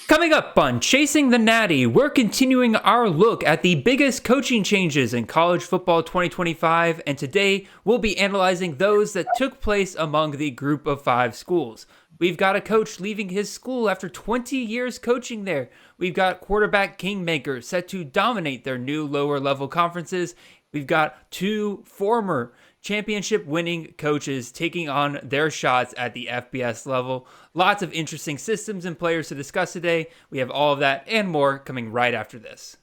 Coming up on Chasing the Natty, we're continuing our look at the biggest coaching changes in college football 2025, and today we'll be analyzing those that took place among the group of 5 schools. We've got a coach leaving his school after 20 years coaching there. We've got quarterback kingmakers set to dominate their new lower level conferences. We've got 2 former championship winning coaches taking on their shots at the FBS level. Lots of interesting systems and players to discuss today. We have all of that and more coming right after this.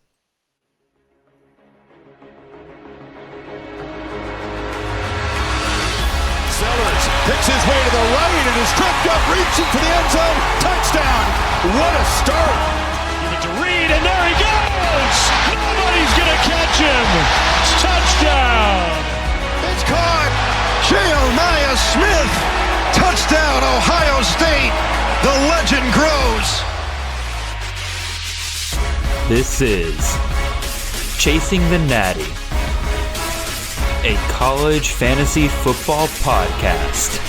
Sellers picks his way to the right and is tripped up, reaching for the end zone. Touchdown. What a start. Give it to Reed, and there he goes. Nobody's going to catch him. Touchdown. It's caught. Jeremiah Smith. Touchdown, Ohio State. The legend grows. This is Chasing the Natty, a college fantasy football podcast.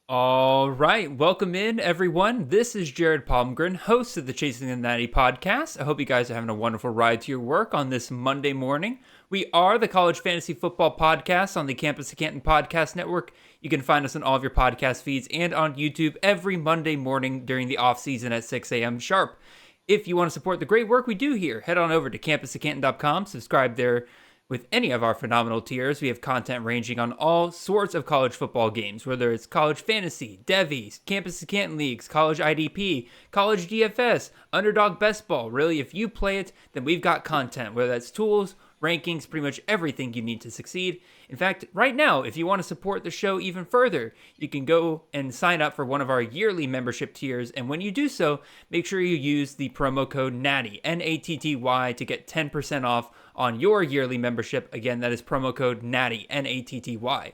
All right, welcome in everyone. This is Jared Palmgren, host of the Chasing the Natty podcast. I hope you guys are having a wonderful ride to your work on this Monday morning. We are the College Fantasy Football Podcast on the Campus of Canton Podcast Network. You can find us on all of your podcast feeds and on YouTube every Monday morning during the off season at 6 a.m. sharp. If you want to support the great work we do here, head on over to campusofcanton.com, subscribe there. With any of our phenomenal tiers, we have content ranging on all sorts of college football games, whether it's college fantasy, Devies, Campus of Canton leagues, college IDP, college DFS, underdog best ball. Really, if you play it, then we've got content, whether that's tools, rankings, pretty much everything you need to succeed. In fact, right now, if you want to support the show even further, you can go and sign up for one of our yearly membership tiers. And when you do so, make sure you use the promo code NATTY, N-A-T-T-Y, to get 10% off on your yearly membership. Again, that is promo code NATTY, N-A-T-T-Y.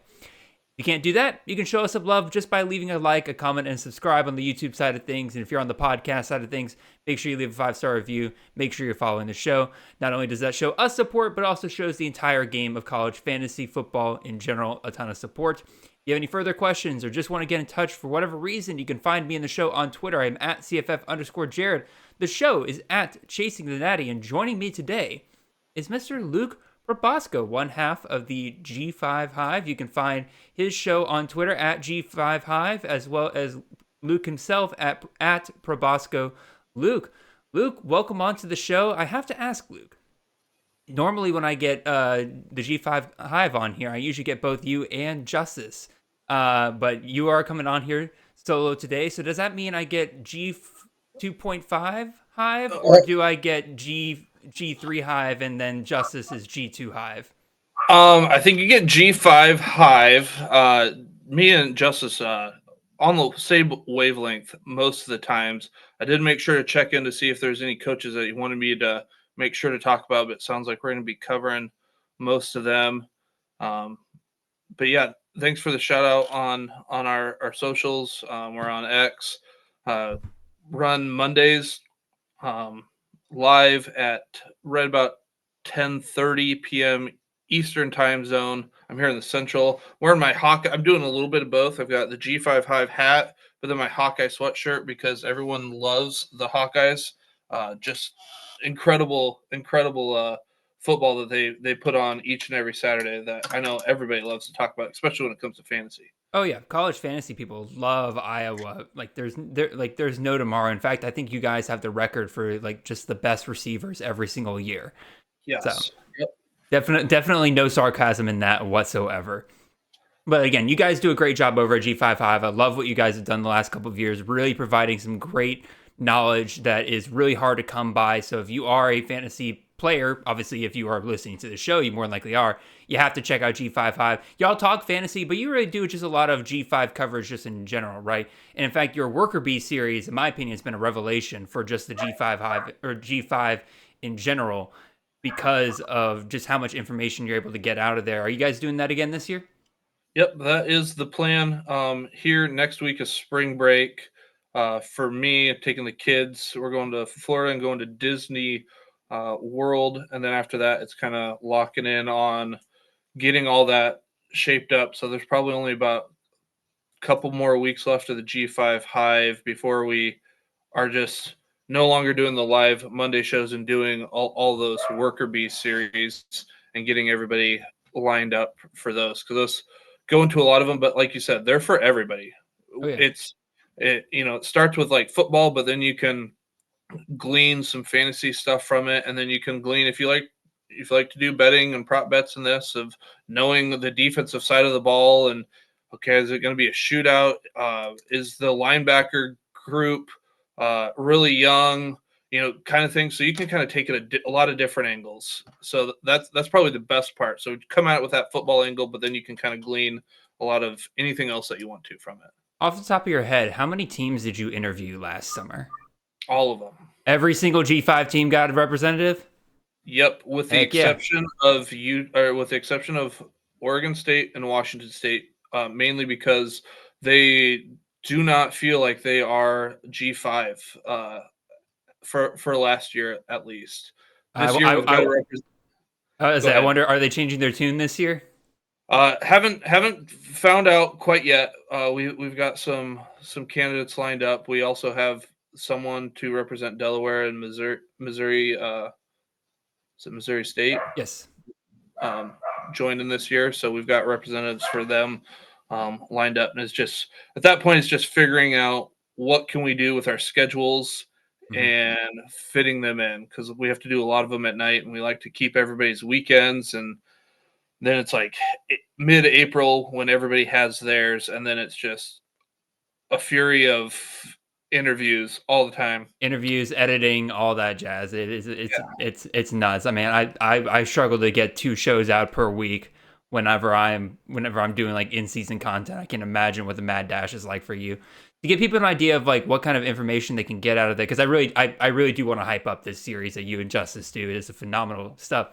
If you can't do that, you can show us some love just by leaving a like, a comment, and subscribe on the YouTube side of things. And if you're on the podcast side of things, make sure you leave a 5-star review. Make sure you're following the show. Not only does that show us support, but also shows the entire game of college fantasy football in general a ton of support. If you have any further questions or just want to get in touch for whatever reason, you can find me in the show on Twitter. I'm at CFF_Jared. The show is at Chasing the Natty, and joining me today is Mr. Luke Probasco, one half of the G5 Hive. You can find his show on Twitter at G5 Hive, as well as Luke himself at Probasco Luke. Luke, welcome onto the show. I have to ask, Luke, normally when I get the G5 Hive on here, I usually get both you and Justice, but you are coming on here solo today, so does that mean I get G 2.5 Hive, or do I get G3 Hive and then Justice is G2 Hive? I think you get G5 Hive. Me and Justice on the same wavelength most of the times. I did make sure to check in to see if there's any coaches that you wanted me to make sure to talk about, but it sounds like we're going to be covering most of them. But yeah, thanks for the shout out on our socials. We're on X. Run Mondays live at right about 10:30 p.m. Eastern time zone. I'm here in the Central. Wearing my Hawkeye. I'm doing a little bit of both. I've got the G5 Hive hat, but then my Hawkeye sweatshirt because everyone loves the Hawkeyes. Just incredible football that they put on each and every Saturday that I know everybody loves to talk about, especially when it comes to fantasy. Oh yeah, college fantasy people love Iowa. There's no tomorrow. In fact, I think you guys have the record for just the best receivers every single year. Yes. So, yep. Definitely no sarcasm in that whatsoever. But again, you guys do a great job over at G5 Hive. I love what you guys have done the last couple of years, really providing some great knowledge that is really hard to come by. So if you are a fantasy player, obviously if you are listening to the show, you more than likely are, you have to check out G5 Hive. Y'all talk fantasy, but you really do just a lot of G5 coverage just in general, right? And in fact, your Worker Bee series, in my opinion, has been a revelation for just the G5 Hive or G5 in general because of just how much information you're able to get out of there. Are you guys doing that again this year? Yep, that is the plan. Here next week is spring break. For me, taking the kids, we're going to Florida and going to Disney World, and then after that, it's kind of locking in on getting all that shaped up. So there's probably only about a couple more weeks left of the G5 Hive before we are just no longer doing the live Monday shows and doing all those worker bee series and getting everybody lined up for those, because those go into a lot of them. But like you said, they're for everybody. Oh, yeah. It starts with like football, but then you can glean some fantasy stuff from it, and then you can glean if you like to do betting and prop bets in this, of knowing the defensive side of the ball, and okay, is it going to be a shootout? Is the linebacker group really young? Kind of thing. So you can kind of take it a lot of different angles. So that's probably the best part. So come at it with that football angle, but then you can kind of glean a lot of anything else that you want to from it. Off the top of your head, how many teams did you interview last summer? All of them. Every single G5 team got a representative? Yep, with the exception of Oregon State and Washington State, mainly because they do not feel like they are G5 for last year at least. This year we've got to represent. I wonder, are they changing their tune this year? Haven't found out quite yet. We've got some candidates lined up. We also have someone to represent Delaware and Missouri. Is it Missouri State? Yes. Joined in this year, so we've got representatives for them lined up, and it's just at that point, it's just figuring out what can we do with our schedules and fitting them in, because we have to do a lot of them at night, and we like to keep everybody's weekends, and then it's like mid-April when everybody has theirs, and then it's just a fury of interviews all the time. Interviews, editing, all that jazz. It's nuts. I mean, I struggle to get 2 shows out per week whenever I'm doing like in-season content. I can imagine what the mad dash is like for you. To give people an idea of like what kind of information they can get out of it, because I really do want to hype up this series that you and Justice do. It is a phenomenal stuff.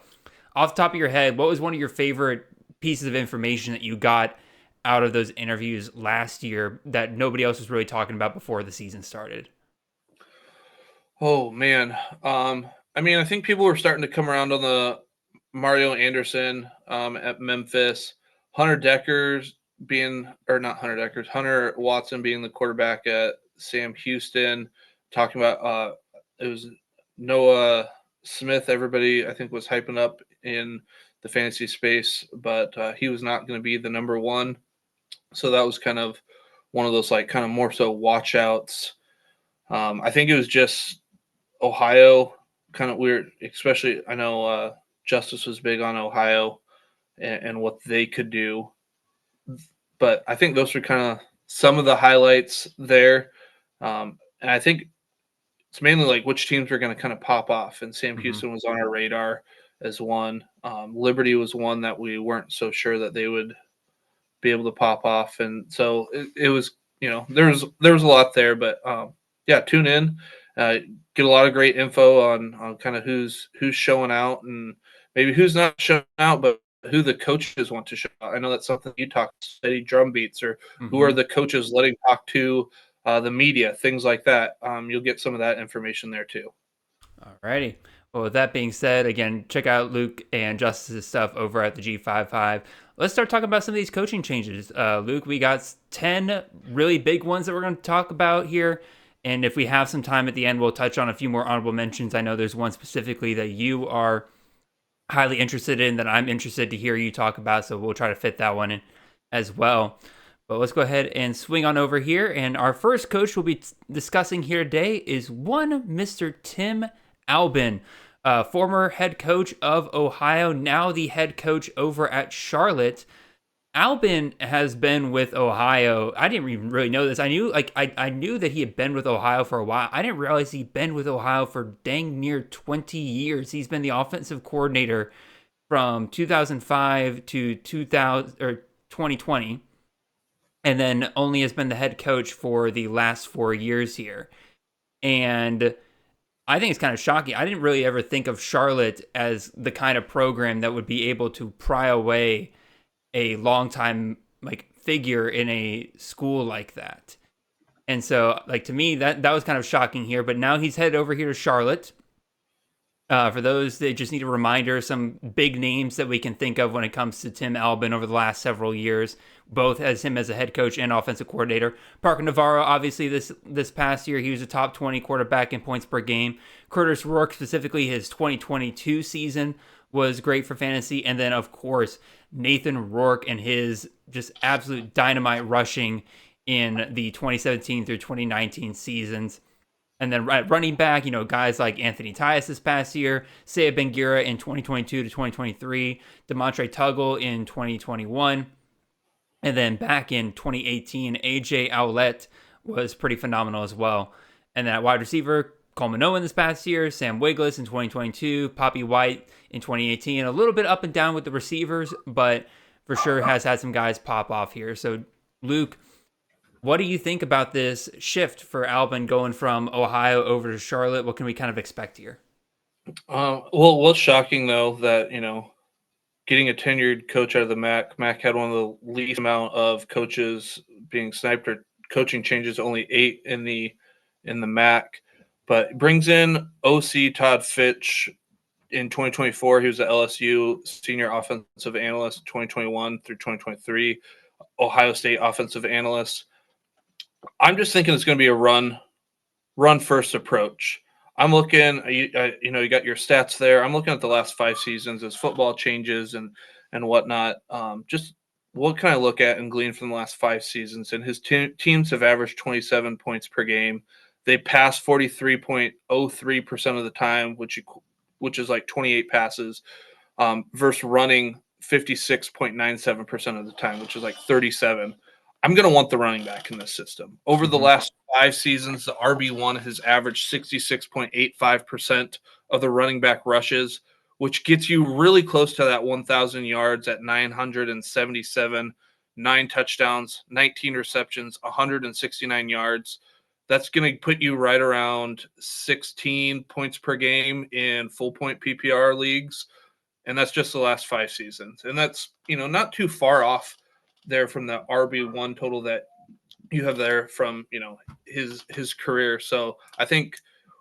Off the top of your head, what was one of your favorite pieces of information that you got out of those interviews last year that nobody else was really talking about before the season started? Oh man. I think people were starting to come around on the Mario Anderson at Memphis, Hunter Watson being the quarterback at Sam Houston, talking about it was Noah Smith. Everybody I think was hyping up in the fantasy space, but he was not going to be the number one. So that was kind of one of those like kind of more so watch outs. I think it was just Ohio, kind of weird, especially I know Justice was big on Ohio and what they could do. But I think those were kind of some of the highlights there. And I think it's mainly like which teams were going to kind of pop off. And Sam Houston was on our radar as one. Liberty was one that we weren't so sure that they would be able to pop off. And so it was, there was a lot there. But tune in. Get a lot of great info on kind of who's showing out and maybe who's not showing out, but who the coaches want to show out. I know that's something you talk steady drum beats, or who are the coaches letting talk to the media, things like that. You'll get some of that information there too. All righty. Well, with that being said, again, check out Luke and Justice's stuff over at the G55. Let's start talking about some of these coaching changes. Luke, we got 10 really big ones that we're going to talk about here. And if we have some time at the end, we'll touch on a few more honorable mentions. I know there's one specifically that you are highly interested in that I'm interested to hear you talk about, so we'll try to fit that one in as well. But let's go ahead and swing on over here. And our first coach we'll be discussing here today is one Mr. Tim Albin, former head coach of Ohio, now the head coach over at Charlotte. Albin has been with Ohio. I didn't even really know this. I knew I knew that he had been with Ohio for a while. I didn't realize he'd been with Ohio for dang near 20 years. He's been the offensive coordinator from 2005 to 2020, and then only has been the head coach for the last 4 years here. And I think it's kind of shocking. I didn't really ever think of Charlotte as the kind of program that would be able to pry away a long-time figure in a school like that. And so to me that was kind of shocking here, but now he's headed over here to Charlotte. For those that just need a reminder, some big names that we can think of when it comes to Tim Albin over the last several years, both as him as a head coach and offensive coordinator. Parker Navarro, obviously this past year, he was a top 20 quarterback in points per game. Curtis Rourke, specifically his 2022 season, was great for fantasy. And then, of course, Nathan Rourke and his just absolute dynamite rushing in the 2017 through 2019 seasons. And then running back, guys like Anthony Tyus this past year, Seiya Ben-Gura in 2022 to 2023, Demontre Tuggle in 2021, and then back in 2018, AJ Owlett was pretty phenomenal as well. And then at wide receiver, Coleman Owen this past year, Sam Wiglis in 2022, Poppy White in 2018. A little bit up and down with the receivers, but for sure has had some guys pop off here. So, Luke, what do you think about this shift for Albin going from Ohio over to Charlotte? What can we kind of expect here? Well, what's shocking, though, that, getting a tenured coach out of the MAC, MAC had one of the least amount of coaches being sniped or coaching changes, only 8 in the MAC, but brings in OC Todd Fitch in 2024. He was the LSU senior offensive analyst 2021 through 2023, Ohio State offensive analyst. I'm just thinking it's going to be a run first approach. I'm looking, you got your stats there. I'm looking at the last 5 seasons as football changes and whatnot. Just what can I look at and glean from the last 5 seasons? And his teams have averaged 27 points per game. They pass 43.03% of the time, which is like 28 passes, versus running 56.97% of the time, which is like 37. I'm going to want the running back in this system. Over the last 5 seasons, the RB1 has averaged 66.85% of the running back rushes, which gets you really close to that 1,000 yards at 977, 9 touchdowns, 19 receptions, 169 yards. That's going to put you right around 16 points per game in full point PPR leagues. And that's just the last 5 seasons. And that's, not too far off there from the RB1 total that you have there from, his career. So I think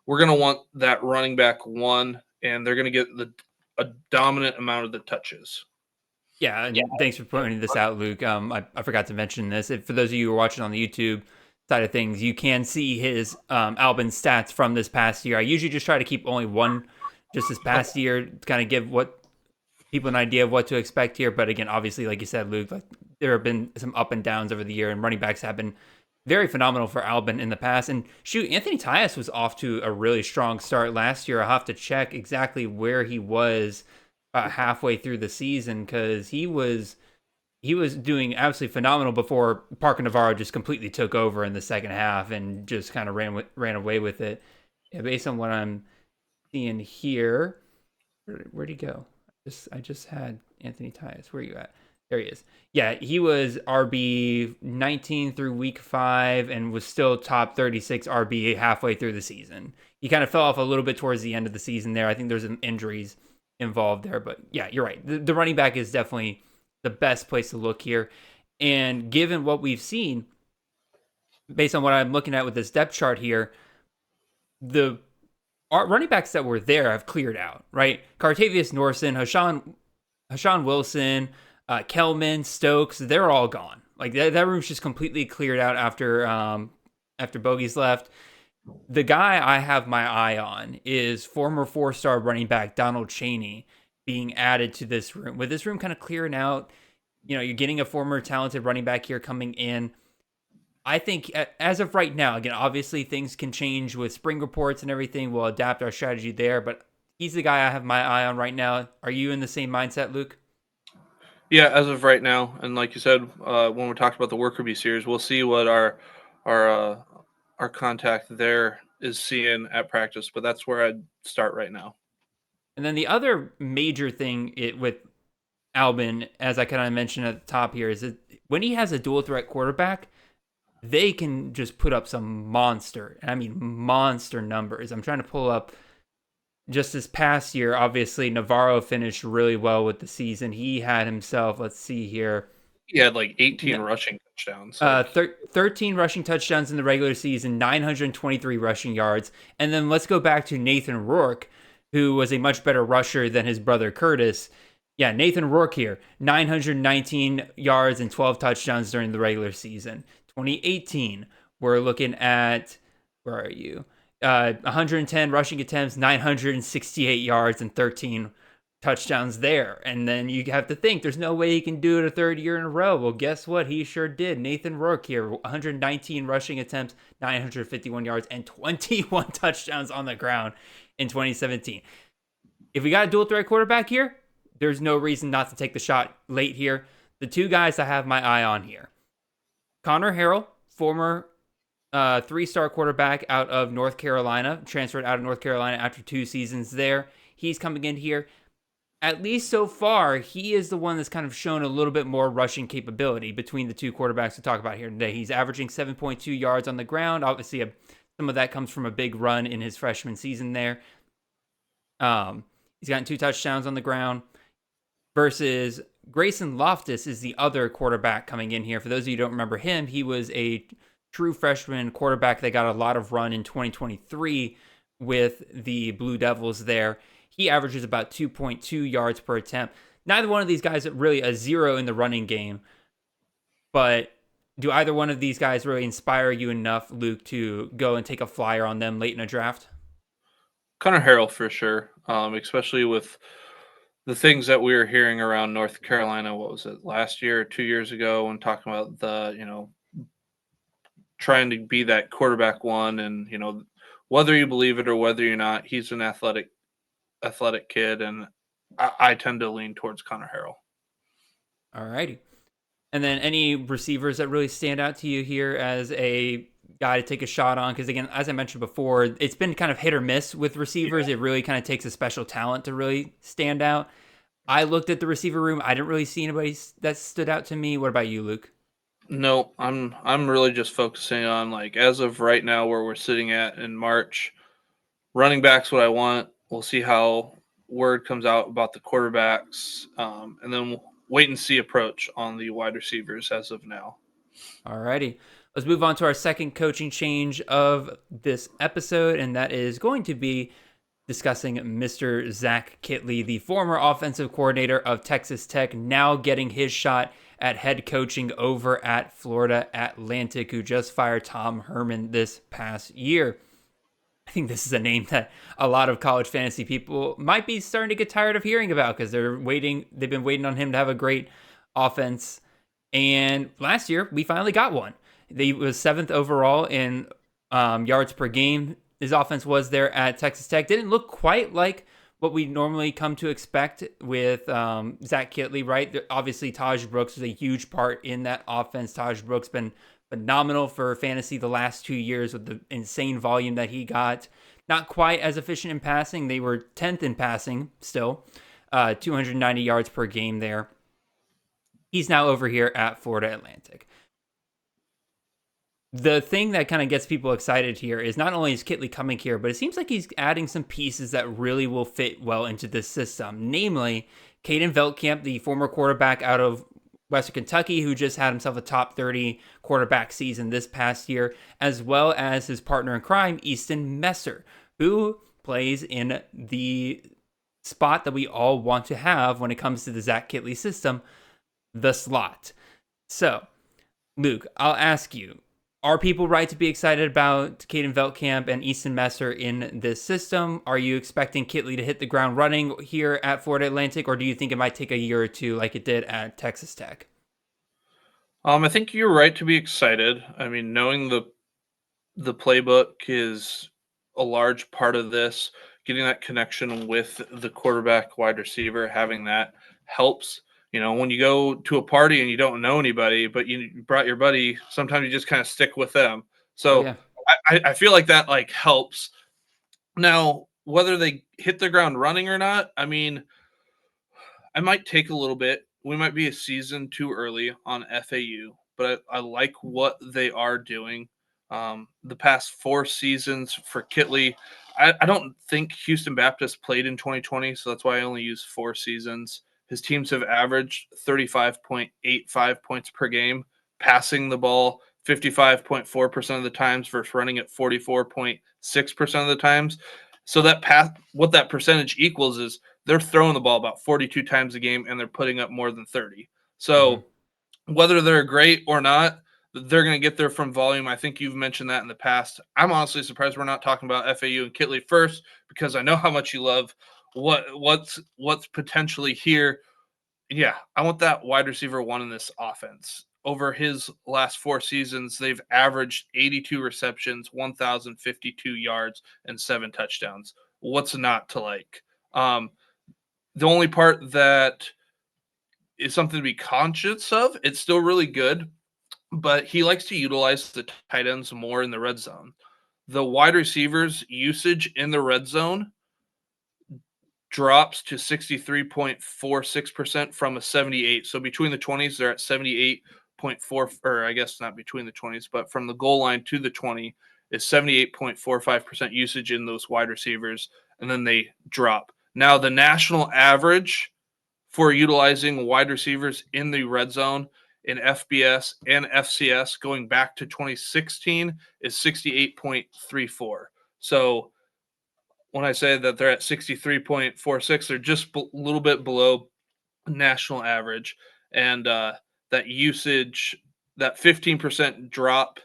we're going to want that running back one, and they're going to get a dominant amount of the touches. Yeah, and thanks for pointing this out, Luke. I forgot to mention this. For those of you who are watching on the YouTube side of things, you can see his Albin stats from this past year. I usually just try to keep only one just this past year to kind of give people an idea of what to expect here. But again, obviously, like you said, Luke, there have been some up and downs over the year, and running backs have been very phenomenal for Albin in the past. And shoot, Anthony Tyus was off to a really strong start last year. I'll have to check exactly where he was halfway through the season, because he was doing absolutely phenomenal before Parker Navarro just completely took over in the second half and just kind of ran away with it. Yeah, based on what I'm seeing here, where'd he go? I just had Anthony Tyus. Where are you at? There he is. Yeah, he was RB 19 through week 5 and was still top 36 RB halfway through the season. He kind of fell off a little bit towards the end of the season there. I think there's some injuries involved there. But yeah, you're right. The running back is definitely the best place to look here. And given what we've seen, based on what I'm looking at with this depth chart here, the running backs that were there have cleared out, right? Cartavius Norson, Hashawn Wilson, Kelman, Stokes, they're all gone. Like that room's just completely cleared out after Bogey's left. The guy I have my eye on is former 4-star running back Donald Chaney being added to this room. With this room kind of clearing out, you're getting a former talented running back here coming in. I think as of right now, again, obviously things can change with spring reports and everything. We'll adapt our strategy there, but he's the guy I have my eye on right now. Are you in the same mindset, Luke? Yeah, as of right now, and like you said, when we talked about the Worker Bee series, we'll see what our contact there is seeing at practice, but that's where I'd start right now. And then the other major thing with Albin, as I kind of mentioned at the top here, is that when he has a dual threat quarterback, they can just put up some monster numbers. I'm trying to pull up just this past year. Obviously, Navarro finished really well with the season. He had himself, let's see here. He had like 18 rushing touchdowns. 13 rushing touchdowns in the regular season, 923 rushing yards. And then let's go back to Nathan Rourke. who was a much better rusher than his brother Curtis. Yeah, Nathan Rourke here, 919 yards and 12 touchdowns during the regular season. 2018, we're looking at, where are you? 110 rushing attempts, 968 yards, and 13 touchdowns there. And then you have to think there's no way he can do it a third year in a row. Well, guess what? He sure did. Nathan Rourke here, 119 rushing attempts, 951 yards, and 21 touchdowns on the ground in 2017. If we got a dual threat quarterback here, there's no reason not to take the shot late here. The two guys I have my eye on here. Connor Harrell, former 3-star quarterback out of North Carolina, transferred out of North Carolina after 2 seasons there. He's coming in here. At least so far, he is the one that's kind of shown a little bit more rushing capability between the two quarterbacks we talk about here today. He's averaging 7.2 yards on the ground. Obviously, some of that comes from a big run in his freshman season there. He's gotten 2 touchdowns on the ground. Versus Grayson Loftus is the other quarterback coming in here. For those of you who don't remember him, he was a true freshman quarterback that got a lot of run in 2023 with the Blue Devils there. He averages about 2.2 yards per attempt. Neither one of these guys are really a zero in the running game. But do either one of these guys really inspire you enough, Luke, to go and take a flyer on them late in a draft? Connor Harrell for sure, especially with the things that we were hearing around North Carolina. What was it, last year or 2 years ago, when talking about the, trying to be that quarterback one, and, whether you believe it or whether you're not, he's an athletic kid, and I tend to lean towards Connor Harrell. All righty. And then any receivers that really stand out to you here as a guy to take a shot on? Because again, as I mentioned before, it's been kind of hit or miss with receivers. Yeah. It really kind of takes a special talent to really stand out. I looked at the receiver room. I didn't really see anybody that stood out to me. What about you, Luke? No, I'm really just focusing on, like, as of right now where we're sitting at in March, running back's what I want. We'll see how word comes out about the quarterbacks, and then we'll wait and see approach on the wide receivers as of now. All righty. Let's move on to our second coaching change of this episode, and that is going to be discussing Mr. Zach Kittley, the former offensive coordinator of Texas Tech, now getting his shot at head coaching over at Florida Atlantic, who just fired Tom Herman this past year. I think this is a name that a lot of college fantasy people might be starting to get tired of hearing about, because they've been waiting on him to have a great offense. And last year, we finally got one. He was 7th overall in yards per game. His offense was there at Texas Tech. Didn't look quite like what we normally come to expect with Zach Kittley, right? Obviously, Taj Brooks was a huge part in that offense. Taj Brooks been phenomenal for fantasy the last 2 years with the insane volume that he got. Not quite as efficient in passing. They were 10th in passing still, 290 yards per game there. He's now over here at Florida Atlantic. The thing that kind of gets people excited here is not only is Kittley coming here, but it seems like he's adding some pieces that really will fit well into this system. Namely, Caden Veltkamp, the former quarterback out of Western Kentucky, who just had himself a top 30 quarterback season this past year, as well as his partner in crime, Easton Messer, who plays in the spot that we all want to have when it comes to the Zach Kittley system, the slot. So, Luke, I'll ask you, are people right to be excited about Caden Veltkamp and Easton Messer in this system? Are you expecting Kittley to hit the ground running here at Florida Atlantic, or do you think it might take a year or two like it did at Texas Tech? I think you're right to be excited. I mean, knowing the playbook is a large part of this. Getting that connection with the quarterback, wide receiver, having that helps. When you go to a party and you don't know anybody, but you brought your buddy, sometimes you just kind of stick with them. So yeah. I feel like that helps. Now, whether they hit the ground running or not, I mean, I might take a little bit. We might be a season too early on FAU, but I like what they are doing. The past 4 seasons for Kittley, I don't think Houston Baptist played in 2020, so that's why I only use 4 seasons. His teams have averaged 35.85 points per game, passing the ball 55.4% of the times versus running at 44.6% of the times. So that what that percentage equals is they're throwing the ball about 42 times a game and they're putting up more than 30. So whether they're great or not, they're going to get there from volume. I think you've mentioned that in the past. I'm honestly surprised we're not talking about FAU and Kitley first, because I know how much you love what's potentially here. Yeah, I want that wide receiver one in this offense. Over his last 4 seasons, they've averaged 82 receptions, 1,052 yards, and 7 touchdowns. What's not to like? The only part that is something to be conscious of, it's still really good, but he likes to utilize the tight ends more in the red zone. The wide receivers usage in the red zone drops to 63.46% from a 78. So between the 20s, they're at 78.4, or I guess not between the 20s, but from the goal line to the 20 is 78.45% usage in those wide receivers, and then they drop. Now, the national average for utilizing wide receivers in the red zone in FBS and FCS going back to 2016 is 68.34. So when I say that they're at 63.46, they're just a little bit below national average. And that usage, that 15% drop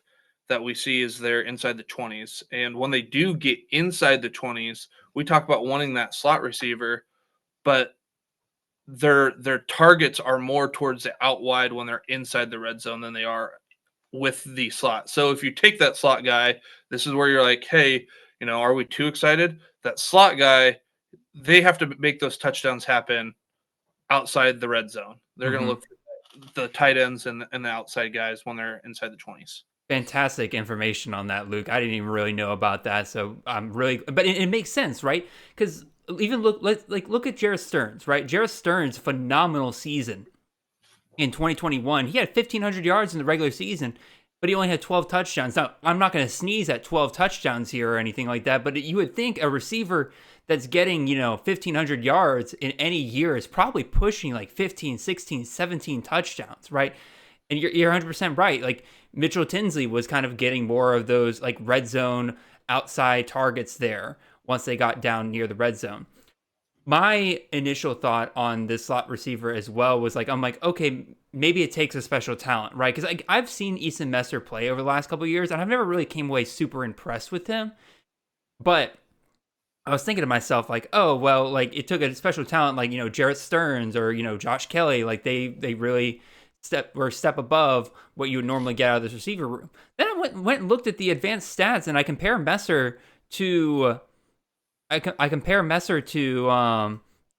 that we see is they're inside the 20s. And when they do get inside the 20s, we talk about wanting that slot receiver, but their targets are more towards the out wide when they're inside the red zone than they are with the slot. So if you take that slot guy, this is where you're like, hey, are we too excited? That slot guy, they have to make those touchdowns happen outside the red zone. They're going to look for the tight ends and the outside guys when they're inside the 20s. Fantastic information on that, Luke. I didn't even really know about that, so I'm really. But it makes sense, right? Because even look at Jared Stearns, right? Jared Stearns' phenomenal season in 2021. He had 1,500 yards in the regular season, but he only had 12 touchdowns. Now, I'm not going to sneeze at 12 touchdowns here or anything like that, but you would think a receiver that's getting, 1,500 yards in any year is probably pushing like 15, 16, 17 touchdowns, right? And you're 100% right. Like Mitchell Tinsley was kind of getting more of those like red zone outside targets there once they got down near the red zone. My initial thought on this slot receiver as well was like, I'm like, okay, maybe it takes a special talent, right? Because I've seen Easton Messer play over the last couple of years, and I've never really came away super impressed with him. But I was thinking to myself, like, oh, well, like it took a special talent like, Jarrett Stearns or, Josh Kelly. Like they really were a step above what you would normally get out of this receiver room. Then I went and looked at the advanced stats, and I compare Messer to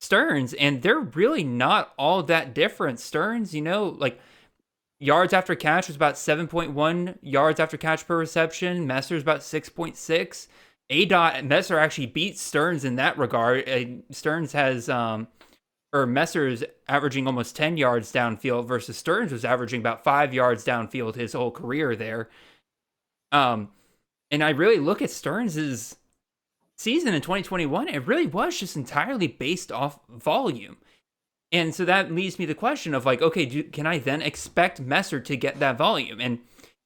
Stearns, and they're really not all that different. Stearns, like yards after catch was about 7.1 yards after catch per reception. Messer's about 6.6. Messer actually beats Stearns in that regard. Stearns has Messer's averaging almost 10 yards downfield versus Stearns was averaging about 5 yards downfield his whole career there. And I really look at Stearns's season in 2021, it really was just entirely based off volume. And so that leads me to the question of like, okay, can I then expect Messer to get that volume? And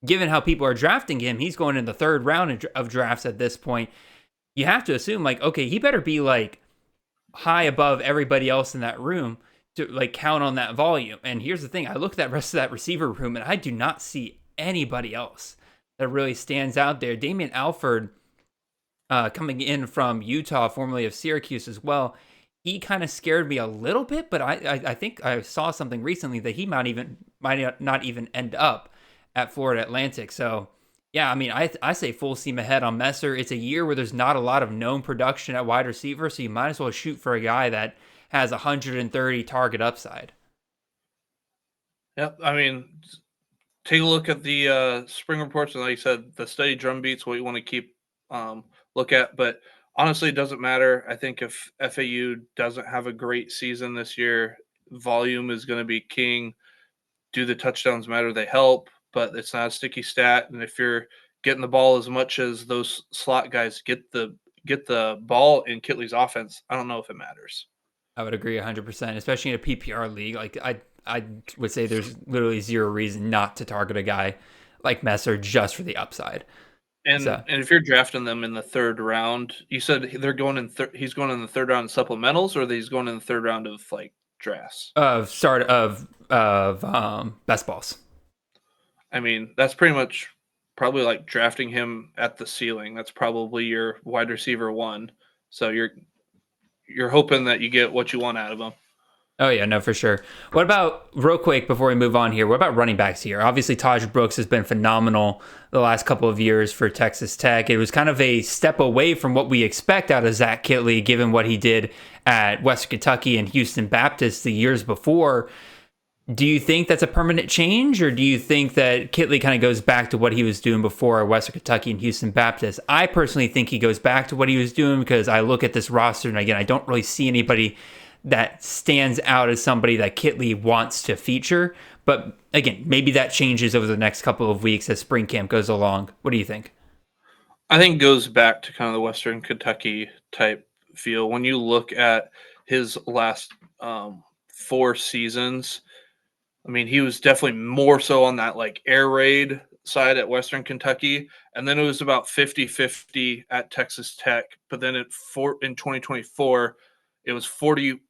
given how people are drafting him, he's going in the 3rd round of drafts at this point. You have to assume like, okay, he better be like high above everybody else in that room to like count on that volume. And here's the thing, I look at that rest of that receiver room and I do not see anybody else that really stands out there. Damian Alford, coming in from Utah, formerly of Syracuse as well, he kind of scared me a little bit, but I think I saw something recently that he might not even end up at Florida Atlantic. So yeah, I mean, I say full steam ahead on Messer. It's a year where there's not a lot of known production at wide receiver, so you might as well shoot for a guy that has 130 target upside. Yep, I mean, take a look at the spring reports, and like you said, the steady drum beats what you want to keep look at, but honestly, it doesn't matter. I think if FAU doesn't have a great season this year, volume is going to be king. Do the touchdowns matter? They help, but it's not a sticky stat. And if you're getting the ball as much as those slot guys get the ball in Kitley's offense, I don't know if it matters. I would agree 100%, especially in a PPR league. Like I would say there's literally zero reason not to target a guy like Messer just for the upside. So And if you're drafting them in the third round, you said they're going in. He's going in the third round of supplementals, or he's going in the third round of like drafts. of best balls. I mean, that's pretty much probably like drafting him at the ceiling. That's probably your wide receiver one. So you're hoping that you get what you want out of him. Oh, yeah, no, for sure. What about, real quick before we move on here, what about running backs here? Obviously, Taj Brooks has been phenomenal the last couple of years for Texas Tech. It was kind of a step away from what we expect out of Zach Kittley, given what he did at Western Kentucky and Houston Baptist the years before. Do you think that's a permanent change, or do you think that Kittley kind of goes back to what he was doing before at Western Kentucky and Houston Baptist? I personally think he goes back to what he was doing because I look at this roster, and again, I don't really see anybody that stands out as somebody that Kittley wants to feature. But again, maybe that changes over the next couple of weeks as spring camp goes along. What do you think? I think it goes back to kind of the Western Kentucky type feel. When you look at his last 4 seasons, I mean, he was definitely more so on that like air raid side at Western Kentucky. And then it was about 50-50 at Texas Tech. But then in 2024, it was 41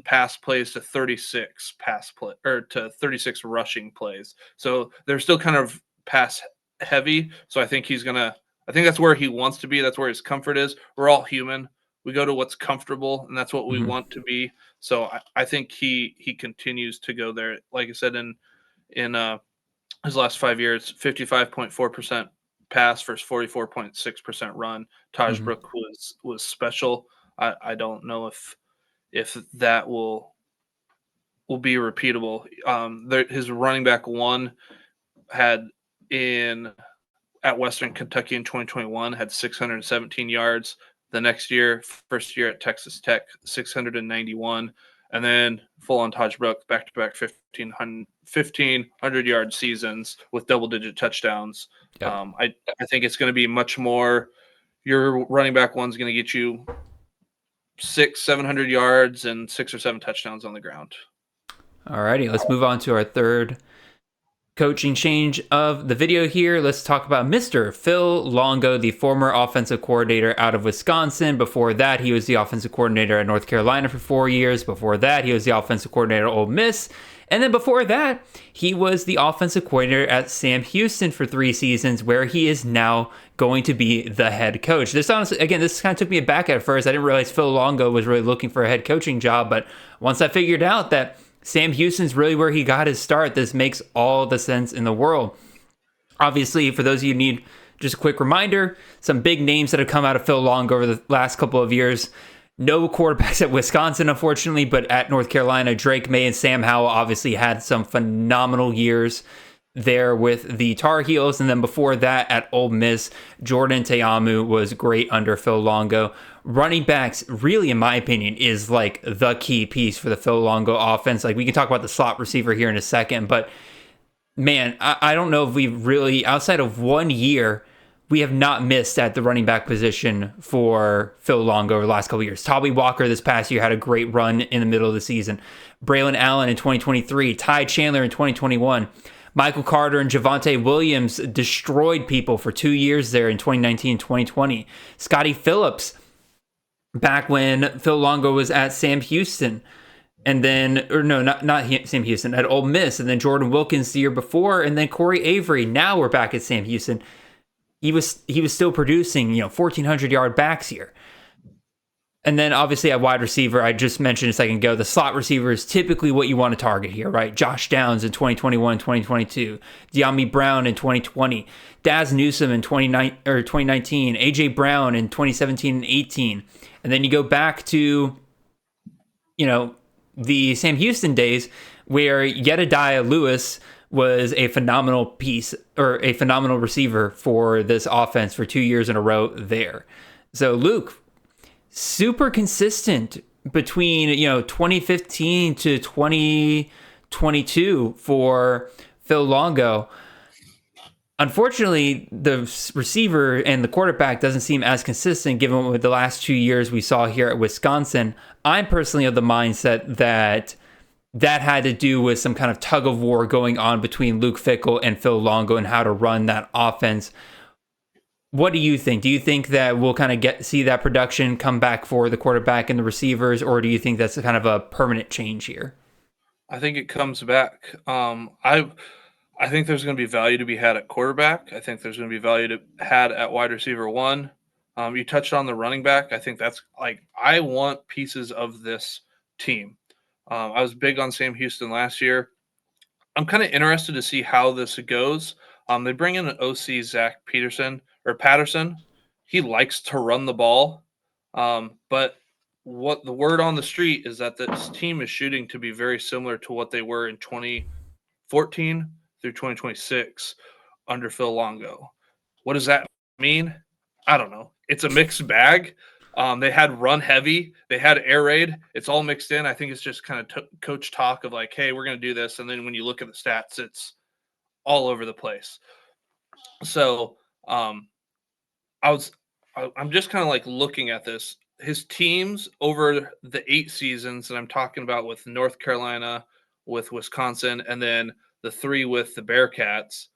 pass plays to 36 pass play, or to 36 rushing plays. So they're still kind of pass heavy. So I think I think that's where he wants to be. That's where his comfort is. We're all human. We go to what's comfortable, and that's what we want to be. So I think he continues to go there. Like I said, in his last 5 years, 55.4% pass versus 44.6% run. Taj Brooks was special. I don't know if that will be repeatable. His running back one had at Western Kentucky in 2021 had 617 yards. The next year, first year at Texas Tech, 691. And then full on Taj Brooks, back-to-back 1,500 yard seasons with double-digit touchdowns. Yep. I think it's going to be much more. Your running back one's going to get you 600-700 yards and 6 or 7 touchdowns on the ground. All righty, let's move on to our third coaching change of the video here. Let's talk about Mr. Phil Longo, the former offensive coordinator out of Wisconsin. Before that, he was the offensive coordinator at North Carolina for 4 years. Before that, he was the offensive coordinator at Ole Miss. And then before that, he was the offensive coordinator at Sam Houston for 3 seasons, where he is now going to be the head coach. This honestly, again, this kind of took me aback at first. I didn't realize Phil Longo was really looking for a head coaching job, but once I figured out that Sam Houston's really where he got his start, this makes all the sense in the world. Obviously, for those of you who need just a quick reminder, some big names that have come out of Phil Longo over the last couple of years. No quarterbacks at Wisconsin, unfortunately, but at North Carolina, Drake May and Sam Howell obviously had some phenomenal years there with the Tar Heels. And then before that, at Ole Miss, Jordan Teamu was great under Phil Longo. Running backs, really, in my opinion, is like the key piece for the Phil Longo offense. Like, we can talk about the slot receiver here in a second, but man, I don't know if we've really, outside of 1 year, we have not missed at the running back position for Phil Longo over the last couple of years. Tobby Walker this past year had a great run in the middle of the season. Braylon Allen in 2023, Ty Chandler in 2021. Michael Carter and Javonte Williams destroyed people for 2 years there in 2019 and 2020. Scotty Phillips back when Phil Longo was at Sam Houston. And then, or no, not Sam Houston, at Ole Miss. And then Jordan Wilkins the year before. And then Corey Avery. Now we're back at Sam Houston. He was still producing, 1,400 yard backs here. And then obviously at wide receiver, I just mentioned a second ago, the slot receiver is typically what you want to target here, right? Josh Downs in 2021, 2022, De'Ami Brown in 2020, Daz Newsome in 2019, AJ Brown in 2017 and 18. And then you go back to, the Sam Houston days where Jedediah Lewis was a phenomenal piece or a phenomenal receiver for this offense for 2 years in a row there. So Luke, super consistent between 2015 to 2022 for Phil Longo. Unfortunately, the receiver and the quarterback doesn't seem as consistent given what the last 2 years we saw here at Wisconsin. I'm personally of the mindset that had to do with some kind of tug of war going on between Luke Fickell and Phil Longo and how to run that offense. What do you think? Do you think that we'll kind of see that production come back for the quarterback and the receivers, or do you think that's kind of a permanent change here? I think it comes back. I think there's going to be value to be had at quarterback. I think there's going to be value to had at wide receiver one. You touched on the running back. I think that's like I want pieces of this team. I was big on Sam Houston last year. I'm kind of interested to see how this goes. They bring in an OC Zach Patterson. He likes to run the ball, but what the word on the street is that this team is shooting to be very similar to what they were in 2014 through 2026 under Phil Longo. What does that mean? I don't know. It's a mixed bag. They had run heavy. They had air raid. It's all mixed in. I think it's just kind of coach talk of like, hey, we're going to do this. And then when you look at the stats, it's all over the place. So I'm just kind of like looking at this. His teams over the 8 seasons that I'm talking about with North Carolina, with Wisconsin, and then the 3 with the Bearcats.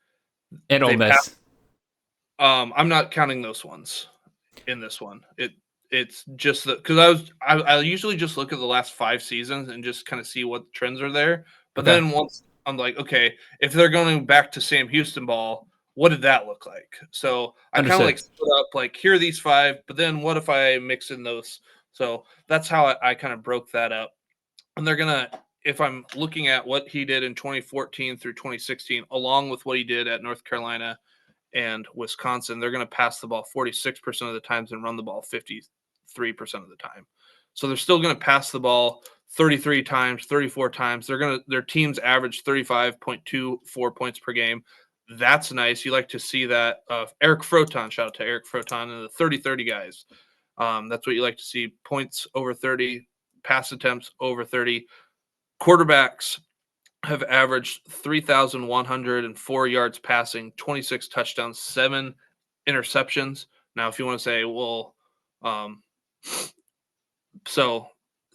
And Ole Miss. I'm not counting those ones in this one. It's just because I usually just look at the last 5 seasons and just kind of see what trends are there. But then once I'm like, okay, if they're going back to Sam Houston ball, what did that look like? So I kind of like split up like here are these 5, but then what if I mix in those? So that's how I kind of broke that up. And they're gonna, if I'm looking at what he did in 2014 through 2016, along with what he did at North Carolina and Wisconsin, they're going to pass the ball 46% of the times and run the ball 53% of the time. So they're still going to pass the ball 33 times, 34 times. Their teams average 35.24 points per game. That's nice. You like to see that. Eric Froton, shout out to Eric Froton and the 30-30 guys. That's what you like to see. Points over 30, pass attempts over 30. Quarterbacks have averaged 3,104 yards passing, 26 touchdowns, 7 interceptions. Now, if you want to say, well, so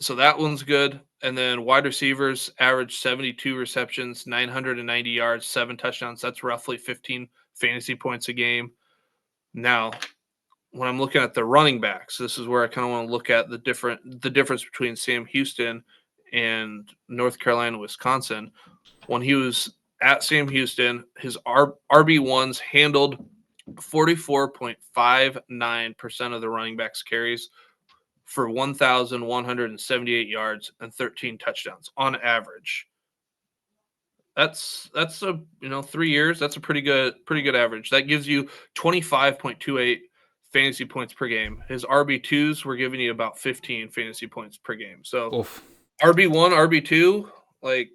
that one's good. And then wide receivers average 72 receptions, 990 yards, 7 touchdowns. That's roughly 15 fantasy points a game. Now, when I'm looking at the running backs, this is where I kind of want to look at the difference between Sam Houston and North Carolina, Wisconsin. When he was at Sam Houston, his RB1s handled 44.59% of the running backs carries for 1,178 yards and 13 touchdowns on average. That's a 3 years. That's a pretty good average. That gives you 25.28 fantasy points per game. His RB2s were giving you about 15 fantasy points per game. So oof. RB1, RB2, like,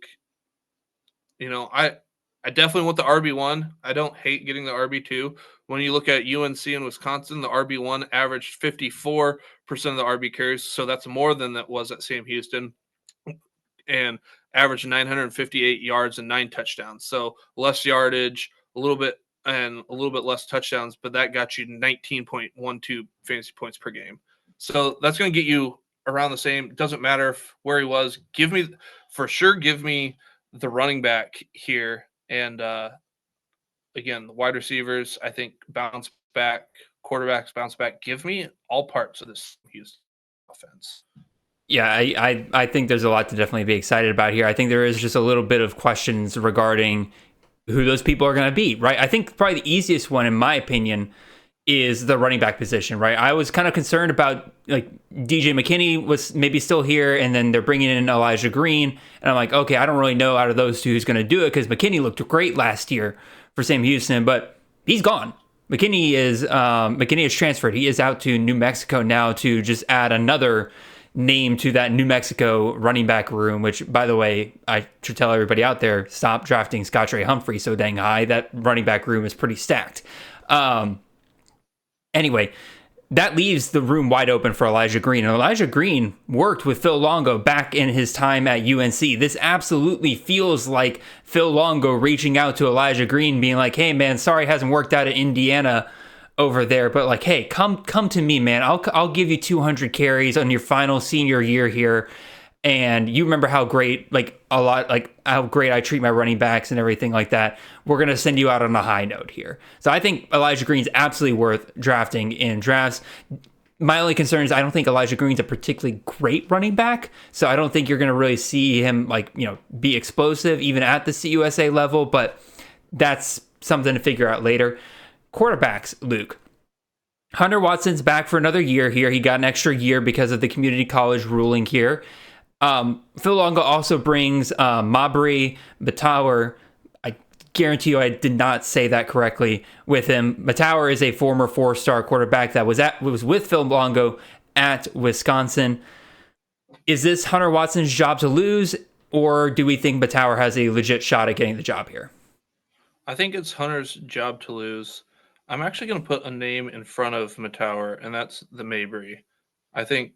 I definitely want the RB1. I don't hate getting the RB2. When you look at UNC and Wisconsin, the RB1 averaged 54% of the RB carries, so that's more than that was at Sam Houston, and averaged 958 yards and 9 touchdowns. So less yardage, a little bit less touchdowns, but that got you 19.12 fantasy points per game. So that's going to get you around the same. It doesn't matter where he was. Give me the running back here. And again, the wide receivers, I think, bounce back. Quarterbacks bounce back. Give me all parts of this Houston offense. Yeah, I think there's a lot to definitely be excited about here. I think there is just a little bit of questions regarding who those people are going to be, right? I think probably the easiest one, in my opinion, is the running back position, right? I was kind of concerned about, like, DJ McKinney was maybe still here, and then they're bringing in Elijah Green, and I'm like, okay, I don't really know out of those two who's going to do it, because McKinney looked great last year for Sam Houston, but he's gone. McKinney is transferred. He is out to New Mexico now to just add another name to that New Mexico running back room, which, by the way, I should tell everybody out there, stop drafting Scottrey Humphrey so dang high. That running back room is pretty stacked. Anyway, that leaves the room wide open for Elijah Green. And Elijah Green worked with Phil Longo back in his time at UNC. This absolutely feels like Phil Longo reaching out to Elijah Green, being like, hey, man, sorry it hasn't worked out at Indiana over there, but like, hey, come to me, man. I'll give you 200 carries on your final senior year here, and you remember how great, how great I treat my running backs and everything like that. We're going to send you out on a high note here. So I think Elijah Green's absolutely worth drafting in drafts. My only concern is I don't think Elijah Green's a particularly great running back, so I don't think you're going to really see him be explosive even at the CUSA level, but that's something to figure out later. Quarterbacks, Luke. Hunter Watson's back for another year here. He got an extra year because of the community college ruling here. Phil Longo also brings Mabry Batower. I guarantee you I did not say that correctly with him. Batower is a former 4-star quarterback that was with Phil Longo at Wisconsin. Is this Hunter Watson's job to lose, or do we think Batower has a legit shot at getting the job here? I think it's Hunter's job to lose. I'm actually going to put a name in front of Batower, and that's the Mabry. I think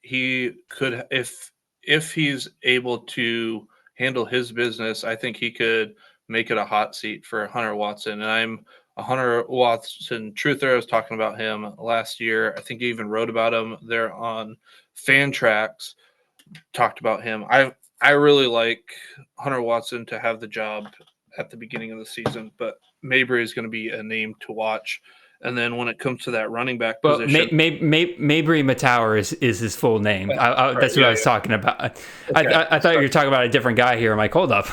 he could, if he's able to handle his business, I think he could make it a hot seat for Hunter Watson. And I'm a Hunter Watson truther. I was talking about him last year. I think he even wrote about him there on Fantrax, talked about him. I really like Hunter Watson to have the job at the beginning of the season, but Mabry is going to be a name to watch. And then when it comes to that running back position, Mabry Batower is his full name. That's what I was talking about. Okay. I thought you were talking about a different guy here. I'm like, hold up.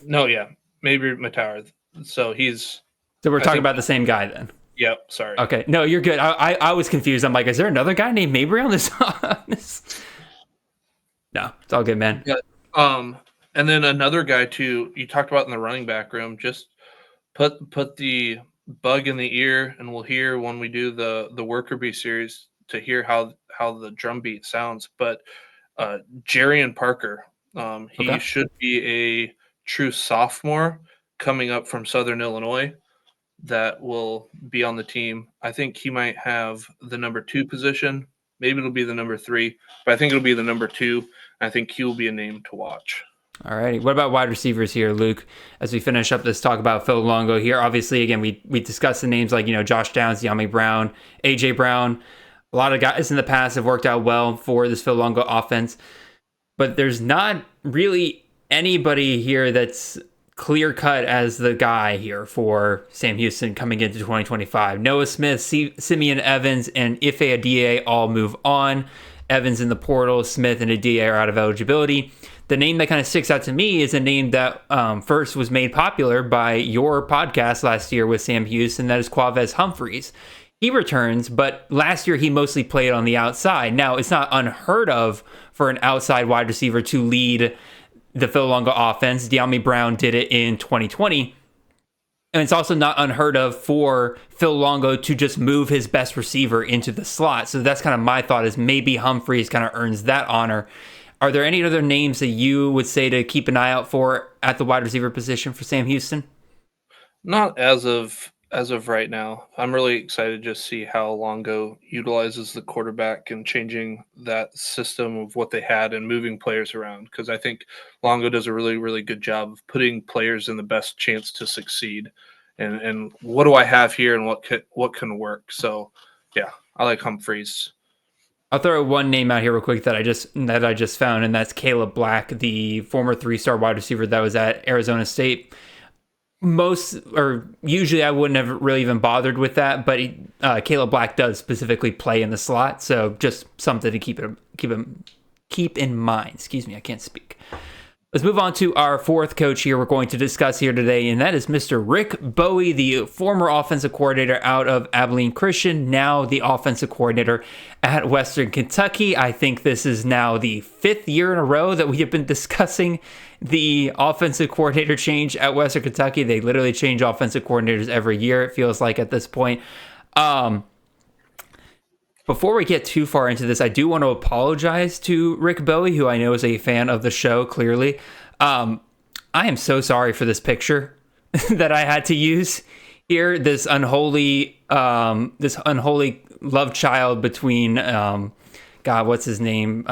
No, yeah, Mabry Batower. So we're talking about the same guy then. Yep. Sorry. Okay. No, you're good. I was confused. I'm like, is there another guy named Mabry on this? No, it's all good, man. Yeah. And then another guy too. You talked about in the running back room. Just put the bug in the ear, and we'll hear when we do the Worker Bee series to hear how the drum beat sounds. But Jarian Parker, he should be a true sophomore coming up from Southern Illinois that will be on the team. I think he might have the number 2 position. Maybe it'll be the number 3, but I think it'll be the number 2. I think he will be a name to watch. All righty. What about wide receivers here, Luke? As we finish up this talk about Phil Longo here, obviously, again, we discussed the names like, Josh Downs, De'Ami Brown, A.J. Brown. A lot of guys in the past have worked out well for this Phil Longo offense, but there's not really anybody here that's clear-cut as the guy here for Sam Houston coming into 2025. Noah Smith, Simeon Evans, and Ife Adie all move on. Evans in the portal, Smith and Adie are out of eligibility. The name that kind of sticks out to me is a name that first was made popular by your podcast last year with Sam Houston, that is Quavez Humphreys. He returns, but last year he mostly played on the outside. Now, it's not unheard of for an outside wide receiver to lead the Phil Longo offense. De'Ami Brown did it in 2020. And it's also not unheard of for Phil Longo to just move his best receiver into the slot. So that's kind of my thought, is maybe Humphreys kind of earns that honor. Are there any other names that you would say to keep an eye out for at the wide receiver position for Sam Houston? Not as of right now. I'm really excited to just see how Longo utilizes the quarterback and changing that system of what they had and moving players around, because I think Longo does a really, really good job of putting players in the best chance to succeed. And what do I have here and what can work? So, yeah, I like Humphreys. I'll throw one name out here real quick that I just found, and that's Caleb Black, the former 3-star wide receiver that was at Arizona State. Usually I wouldn't have really even bothered with that, but Caleb Black does specifically play in the slot, so just something to keep in mind. Excuse me, I can't speak. Let's move on to our fourth coach here we're going to discuss here today, and that is Mr. Rick Bowie, the former offensive coordinator out of Abilene Christian, now the offensive coordinator at Western Kentucky. I think this is now the 5th year in a row that we have been discussing the offensive coordinator change at Western Kentucky. They literally change offensive coordinators every year, it feels like at this point. Before we get too far into this, I do want to apologize to Rick Bowie, who I know is a fan of the show, clearly. I am so sorry for this picture that I had to use here. This unholy love child between, what's his name?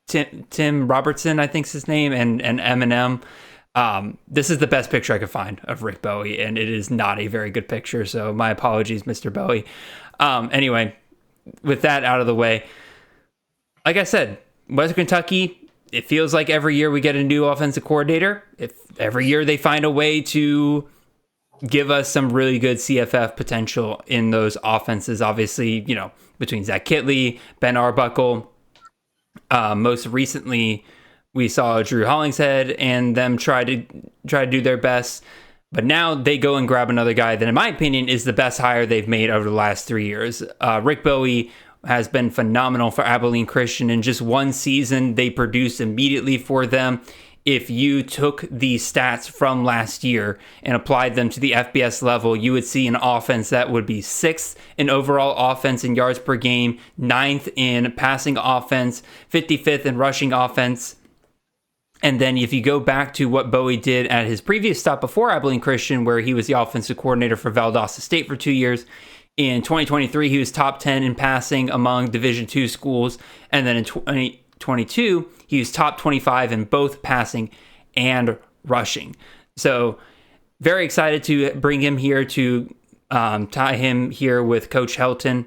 Tim Robertson, I think's his name, and Eminem. This is the best picture I could find of Rick Bowie, and it is not a very good picture, so my apologies, Mr. Bowie. Anyway, with that out of the way, like I said, Western Kentucky it feels like every year we get a new offensive coordinator. If every year they find a way to give us some really good CFF potential in those offenses. Obviously, between Zach Kitley, Ben Arbuckle, most recently we saw Drew Hollingshead and them try to do their best. But now they go and grab another guy that, in my opinion, is the best hire they've made over the last 3 years. Rick Bowie has been phenomenal for Abilene Christian. In just one season, they produced immediately for them. If you took the stats from last year and applied them to the FBS level, you would see an offense that would be 6th in overall offense in yards per game, 9th in passing offense, 55th in rushing offense. And then if you go back to what Bowie did at his previous stop before Abilene Christian, where he was the offensive coordinator for Valdosta State for 2 years, in 2023, he was top 10 in passing among Division II schools. And then in 2022, he was top 25 in both passing and rushing. So very excited to bring him here to tie him here with Coach Helton.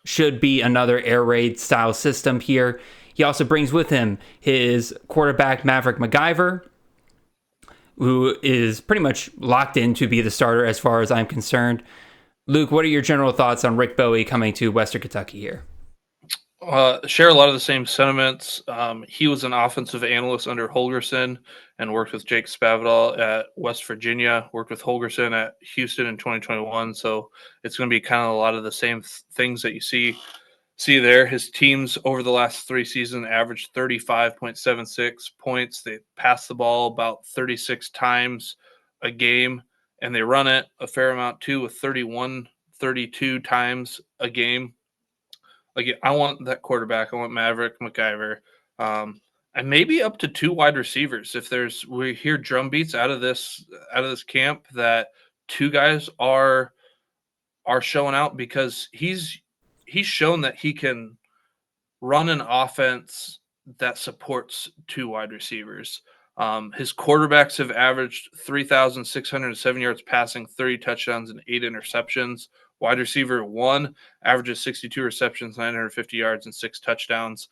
Should be another air raid style system here. He also brings with him his quarterback, Maverick MacGyver, who is pretty much locked in to be the starter as far as I'm concerned. Luke, what are your general thoughts on Rick Bowie coming to Western Kentucky here? Share a lot of the same sentiments. He was an offensive analyst under Holgerson and worked with Jake Spavital at West Virginia, worked with Holgerson at Houston in 2021. So it's going to be kind of a lot of the same things that you see there. His teams over the last 3 seasons averaged 35.76 points. They pass the ball about 36 times a game, and they run it a fair amount too, with 32 times a game. Like, I want that quarterback. I want Maverick MacGyver, and maybe up to 2 wide receivers. If we hear drum beats out of this camp that 2 guys are showing out, because he's shown that he can run an offense that supports 2 wide receivers. His quarterbacks have averaged 3,607 yards passing, 30 touchdowns, and 8 interceptions. Wide receiver 1 averages 62 receptions, 950 yards, and 6 touchdowns.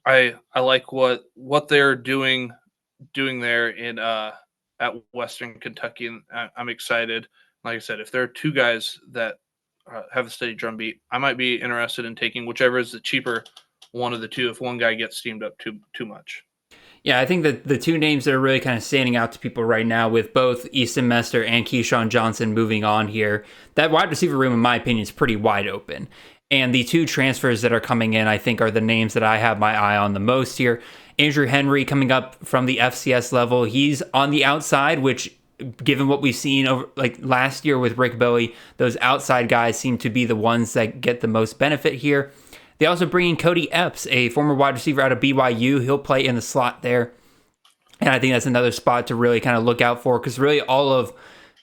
I like what they're doing there in at Western Kentucky, and I'm excited. Like I said, if there are 2 guys that have a steady drumbeat, I might be interested in taking whichever is the cheaper one of the 2 if one guy gets steamed up too much. Yeah, I think that the 2 names that are really kind of standing out to people right now, with both Easton Mester and Keyshawn Johnson moving on here, that wide receiver room, in my opinion, is pretty wide open. And the 2 transfers that are coming in, I think, are the names that I have my eye on the most here. Andrew Henry coming up from the FCS level. He's on the outside, which, given what we've seen over like last year with Rick Bowie, those outside guys seem to be the ones that get the most benefit here. They also bring in Cody Epps, a former wide receiver out of BYU. He'll play in the slot there. And I think that's another spot to really kind of look out for, because really all of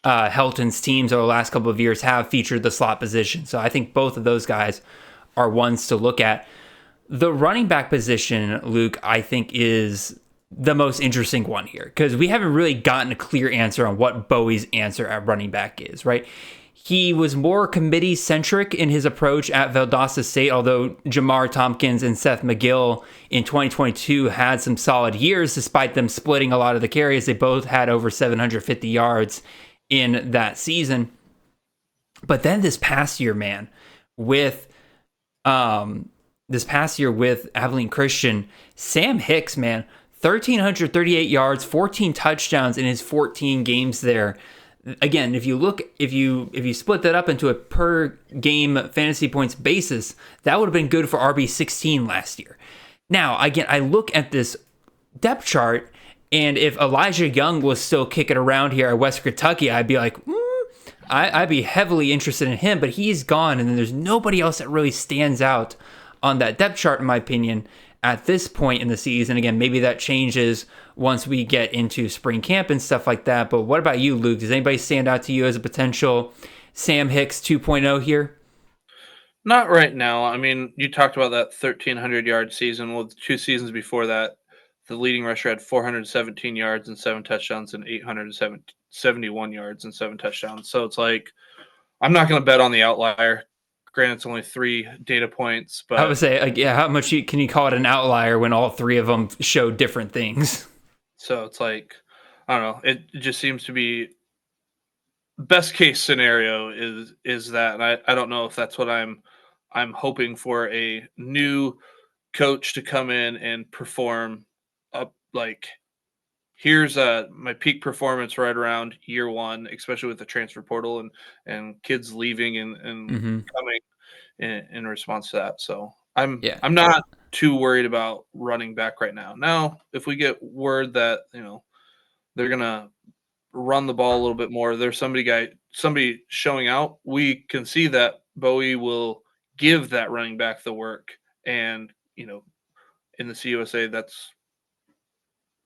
Helton's teams over the last couple of years have featured the slot position. So I think both of those guys are ones to look at. The running back position, Luke, I think is the most interesting one here, because we haven't really gotten a clear answer on what Bowie's answer at running back is, right? He was more committee-centric in his approach at Valdosta State, although Jamar Tompkins and Seth McGill in 2022 had some solid years, despite them splitting a lot of the carries. They both had over 750 yards in that season. But then this past year, man, with Abilene Christian, Sam Hicks, man, 1,338 yards, 14 touchdowns in his 14 games there. Again, if you split that up into a per game fantasy points basis, that would have been good for RB16 last year. Now, again, I look at this depth chart, and if Elijah Young was still kicking around here at West Kentucky, I'd be like, I'd be heavily interested in him, but he's gone, and then there's nobody else that really stands out on that depth chart, in my opinion, at this point in the season. Again, maybe that changes once we get into spring camp and stuff like that. But what about you, Luke? Does anybody stand out to you as a potential Sam Hicks 2.0 here? Not right now. I mean, you talked about that 1,300-yard season. Well, the 2 seasons before that, the leading rusher had 417 yards and 7 touchdowns and 871 yards and 7 touchdowns. So it's like, I'm not going to bet on the outlier. Granted, it's only 3 data points, but I would say, like, yeah, how much can you call it an outlier when all 3 of them show different things? so it's like, I don't know. It just seems to be best case scenario is that, and I don't know if that's what I'm hoping for, a new coach to come in and perform up, like, here's my peak performance right around year 1, especially with the transfer portal and kids leaving and coming in response to that. So I'm not too worried about running back right now. Now, if we get word that they're gonna run the ball a little bit more, there's somebody showing out, we can see that Bowie will give that running back the work, and in the CUSA,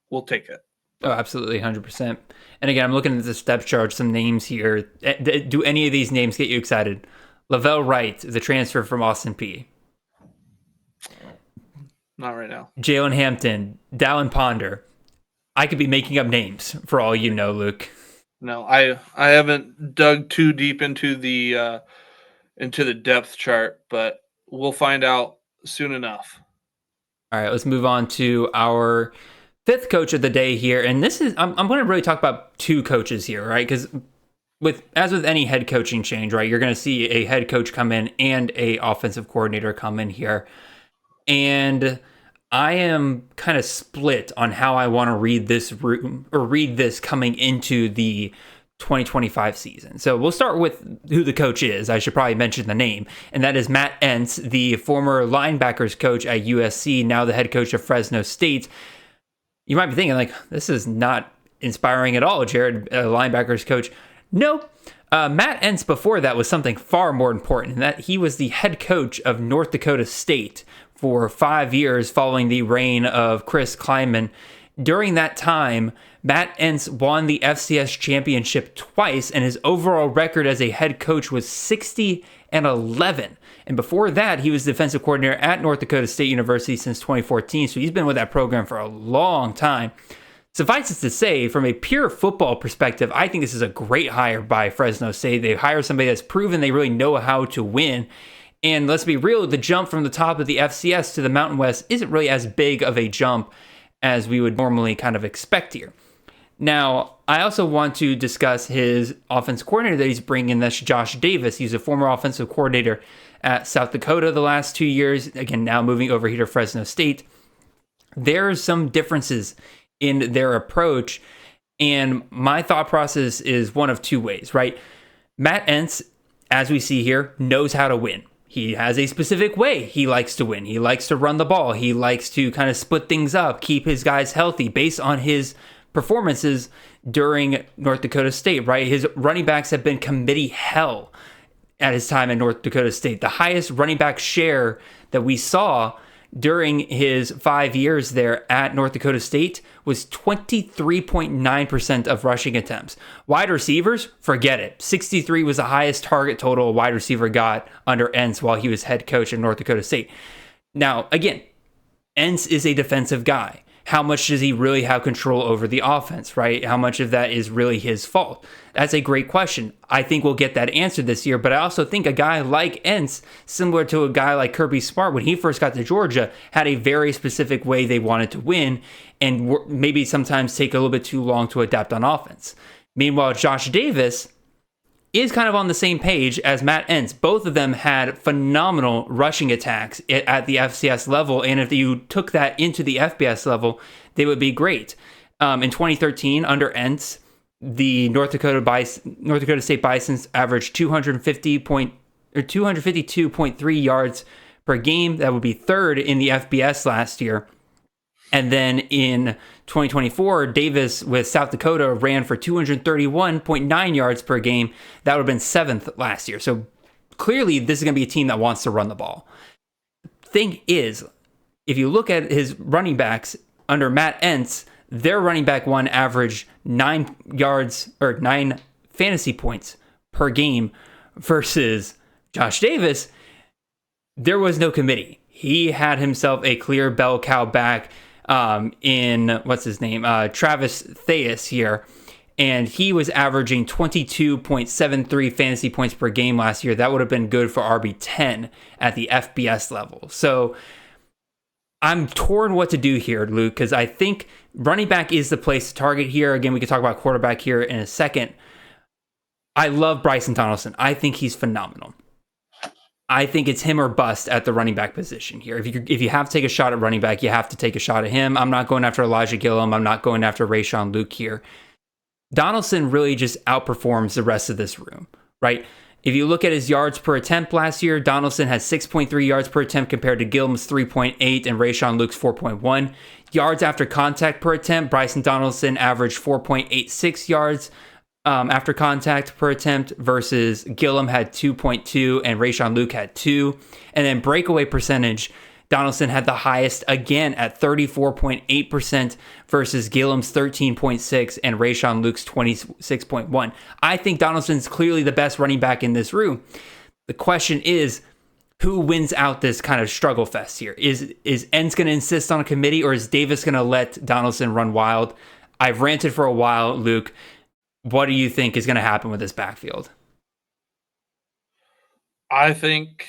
we'll take it. Oh, absolutely, 100%. And again, I'm looking at the depth chart, some names here. Do any of these names get you excited? Lavelle Wright, the transfer from Austin Peay. Not right now. Jalen Hampton, Dallin Ponder. I could be making up names for all you know, Luke. No, I haven't dug too deep into the depth chart, but we'll find out soon enough. All right, let's move on to our 5th coach of the day here. And this is, I'm going to really talk about 2 coaches here, right? Because as with any head coaching change, right, you're going to see a head coach come in and a offensive coordinator come in here. And I am kind of split on how I want to read this coming into the 2025 season. So we'll start with who the coach is. I should probably mention the name, and that is Matt Entz, the former linebackers coach at USC, now the head coach of Fresno State. You might be thinking, like, this is not inspiring at all, Jared, linebackers coach. No, Matt Entz before that was something far more important, and that he was the head coach of North Dakota State for 5 years following the reign of Chris Klieman. During that time, Matt Entz won the FCS championship twice, and his overall record as a head coach was 60-11. And before that, he was defensive coordinator at North Dakota State University since 2014, so he's been with that program for a long time. Suffice it to say, from a pure football perspective, I think this is a great hire by Fresno State. They hire somebody that's proven they really know how to win. And let's be real, the jump from the top of the FCS to the Mountain West isn't really as big of a jump as we would normally kind of expect here. Now, I also want to discuss his offensive coordinator that he's bringing in. That's Josh Davis. He's a former offensive coordinator at South Dakota the last 2 years. Again, now moving over here to Fresno State. There's some differences in their approach, and my thought process is one of 2 ways, right? Matt Entz, as we see here, knows how to win. He has a specific way he likes to win. He likes to run the ball. He likes to kind of split things up, keep his guys healthy based on his performances during North Dakota State, right? His running backs have been committee hell at his time in North Dakota State. The highest running back share that we saw during his 5 years there at North Dakota State was 23.9% of rushing attempts. Wide receivers, forget it. 63 was the highest target total a wide receiver got under Entz while he was head coach at North Dakota State. Now, again, Entz is a defensive guy. How much does he really have control over the offense, right? How much of that is really his fault? That's a great question. I think we'll get that answer this year, but I also think a guy like Entz, similar to a guy like Kirby Smart, when he first got to Georgia, had a very specific way they wanted to win and maybe sometimes take a little bit too long to adapt on offense. Meanwhile, Josh Davis is kind of on the same page as Matt Entz. Both of them had phenomenal rushing attacks at the FCS level, and if you took that into the FBS level, they would be great. In 2013, under Entz, the North Dakota State Bisons averaged 252.3 yards per game. That would be 3rd in the FBS last year. And then in 2024, Davis with South Dakota ran for 231.9 yards per game. That would have been 7th last year. So clearly, this is going to be a team that wants to run the ball. Thing is, if you look at his running backs under Matt Entz, their running back one averaged 9 fantasy points per game versus Josh Davis. There was no committee. He had himself a clear bell cow back in Travis Theus here. and he was averaging 22.73 fantasy points per game last year. That would have been good for RB10 at the FBS level. So I'm torn what to do here, Luke, because I think running back is the place to target here. Again, we can talk about quarterback here in a second. I love Bryson Donaldson. I think he's phenomenal. I think it's him or bust at the running back position here. If you have to take a shot at running back, you have to take a shot at him. I'm not going after Elijah Gillum. I'm not going after Rayshawn Luke here. Donaldson really just outperforms the rest of this room, right? If you look at his yards per attempt last year, Donaldson has 6.3 yards per attempt compared to Gillum's 3.8 and Rayshawn Luke's 4.1. Yards after contact per attempt, Bryson Donaldson averaged 4.86 yards after contact per attempt versus Gillum had 2.2 and Rayshawn Luke had 2. And then breakaway percentage, Donaldson had the highest again at 34.8% versus Gillum's 13.6 and Rayshawn Luke's 26.1. I think Donaldson's clearly the best running back in this room. The question is, who wins out this kind of struggle fest here? Is Entz going to insist on a committee, or is Davis going to let Donaldson run wild? I've ranted for a while, Luke. What do you think is going to happen with this backfield? I think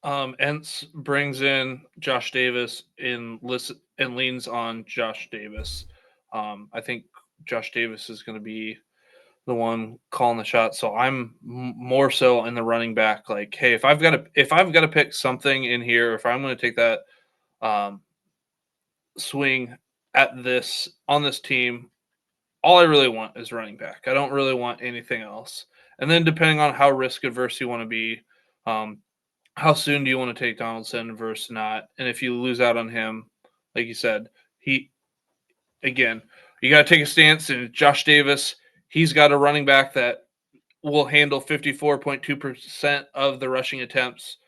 Entz brings in Josh Davis and leans on Josh Davis. I think Josh Davis is going to be the one calling the shot. So I'm more so in the running back. Like, hey, if I've got to pick something in here, if I'm going to take that swing at this on this team, all I really want is running back. I don't really want anything else. And then depending on how risk adverse you want to be, how soon do you want to take Donaldson versus not? And if you lose out on him, like you said, you got to take a stance. And Josh Davis, he's got a running back that will handle 54.2% of the rushing attempts.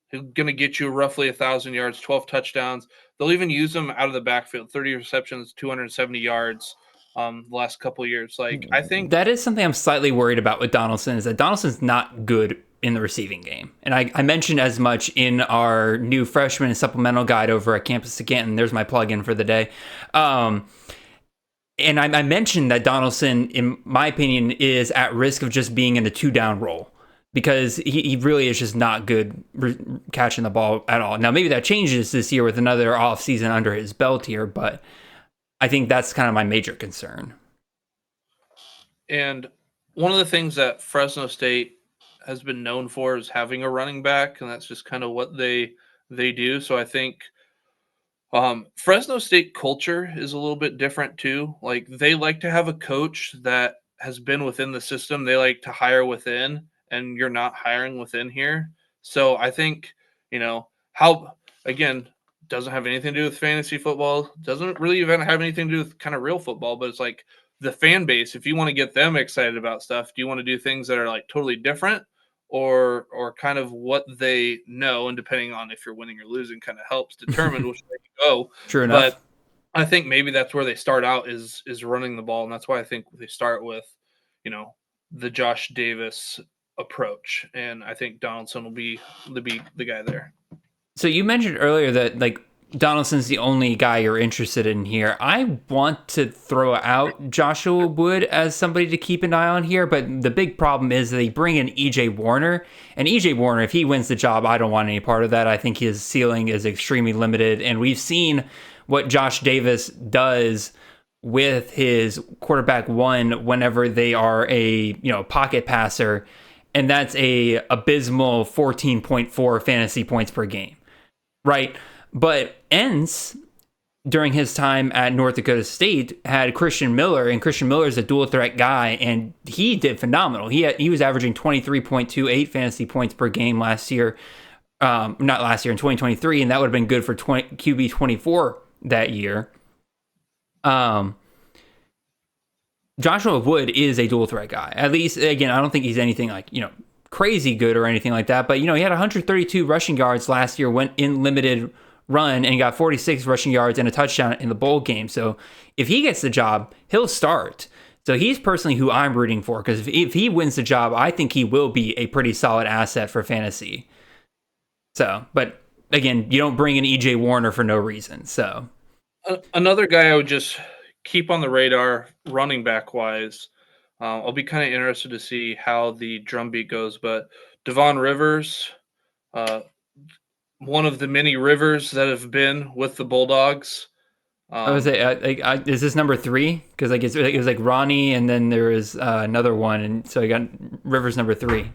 He's going to get you roughly 1,000 yards, 12 touchdowns. They'll even use him out of the backfield, 30 receptions, 270 yards the last couple of years. Like, I think that is something I'm slightly worried about with Donaldson, is that Donaldson's not good in the receiving game. And I mentioned as much in our new freshman and supplemental guide over at Campus to Canton. There's my plug-in for the day. And I mentioned that Donaldson, in my opinion, is at risk of just being in a 2-down role, because he really is just not good catching the ball at all. Now, maybe that changes this year with another off season under his belt here, but I think that's kind of my major concern. And one of the things that Fresno State has been known for is having a running back, and that's just kind of what they do. So I think Fresno State culture is a little bit different too. Like, they like to have a coach that has been within the system. They like to hire within, and you're not hiring within here. So I think, doesn't have anything to do with fantasy football, doesn't really even have anything to do with kind of real football, but it's like the fan base, if you want to get them excited about stuff, do you want to do things that are like totally different, or kind of what they know, and depending on if you're winning or losing kind of helps determine which way you go. True enough. But I think maybe that's where they start out is running the ball, and that's why I think they start with, the Josh Davis approach, and I think Donaldson will be the guy there. So you mentioned earlier that, like, Donaldson's the only guy you're interested in here. I want to throw out Joshua Wood as somebody to keep an eye on here, but the big problem is they bring in E.J. Warner. And E.J. Warner, if he wins the job, I don't want any part of that. I think his ceiling is extremely limited. And we've seen what Josh Davis does with his quarterback one whenever they are a pocket passer. And that's a abysmal 14.4 fantasy points per game. Right? But Entz, during his time at North Dakota State, had Christian Miller, and Christian Miller is a dual threat guy, and he did phenomenal. He was averaging 23.28 fantasy points per game last year, not last year, in 2023, and that would have been good for QB 24 that year. Joshua Wood is a dual threat guy. At least, again, I don't think he's anything like, crazy good or anything like that, but he had 132 rushing yards last year, went in limited run, and got 46 rushing yards and a touchdown in the bowl game. So if he gets the job, he'll start. So he's personally who I'm rooting for, because if he wins the job, I think he will be a pretty solid asset for fantasy. So, but again, you don't bring in E.J. Warner for no reason. So another guy I would just keep on the radar running back wise I'll be kind of interested to see how the drumbeat goes. But Devon Rivers, uh, one of the many Rivers that have been with the Bulldogs. I was say, is this number 3? Because like it was like Ronnie, and then there was another one, and so I got Rivers number 3.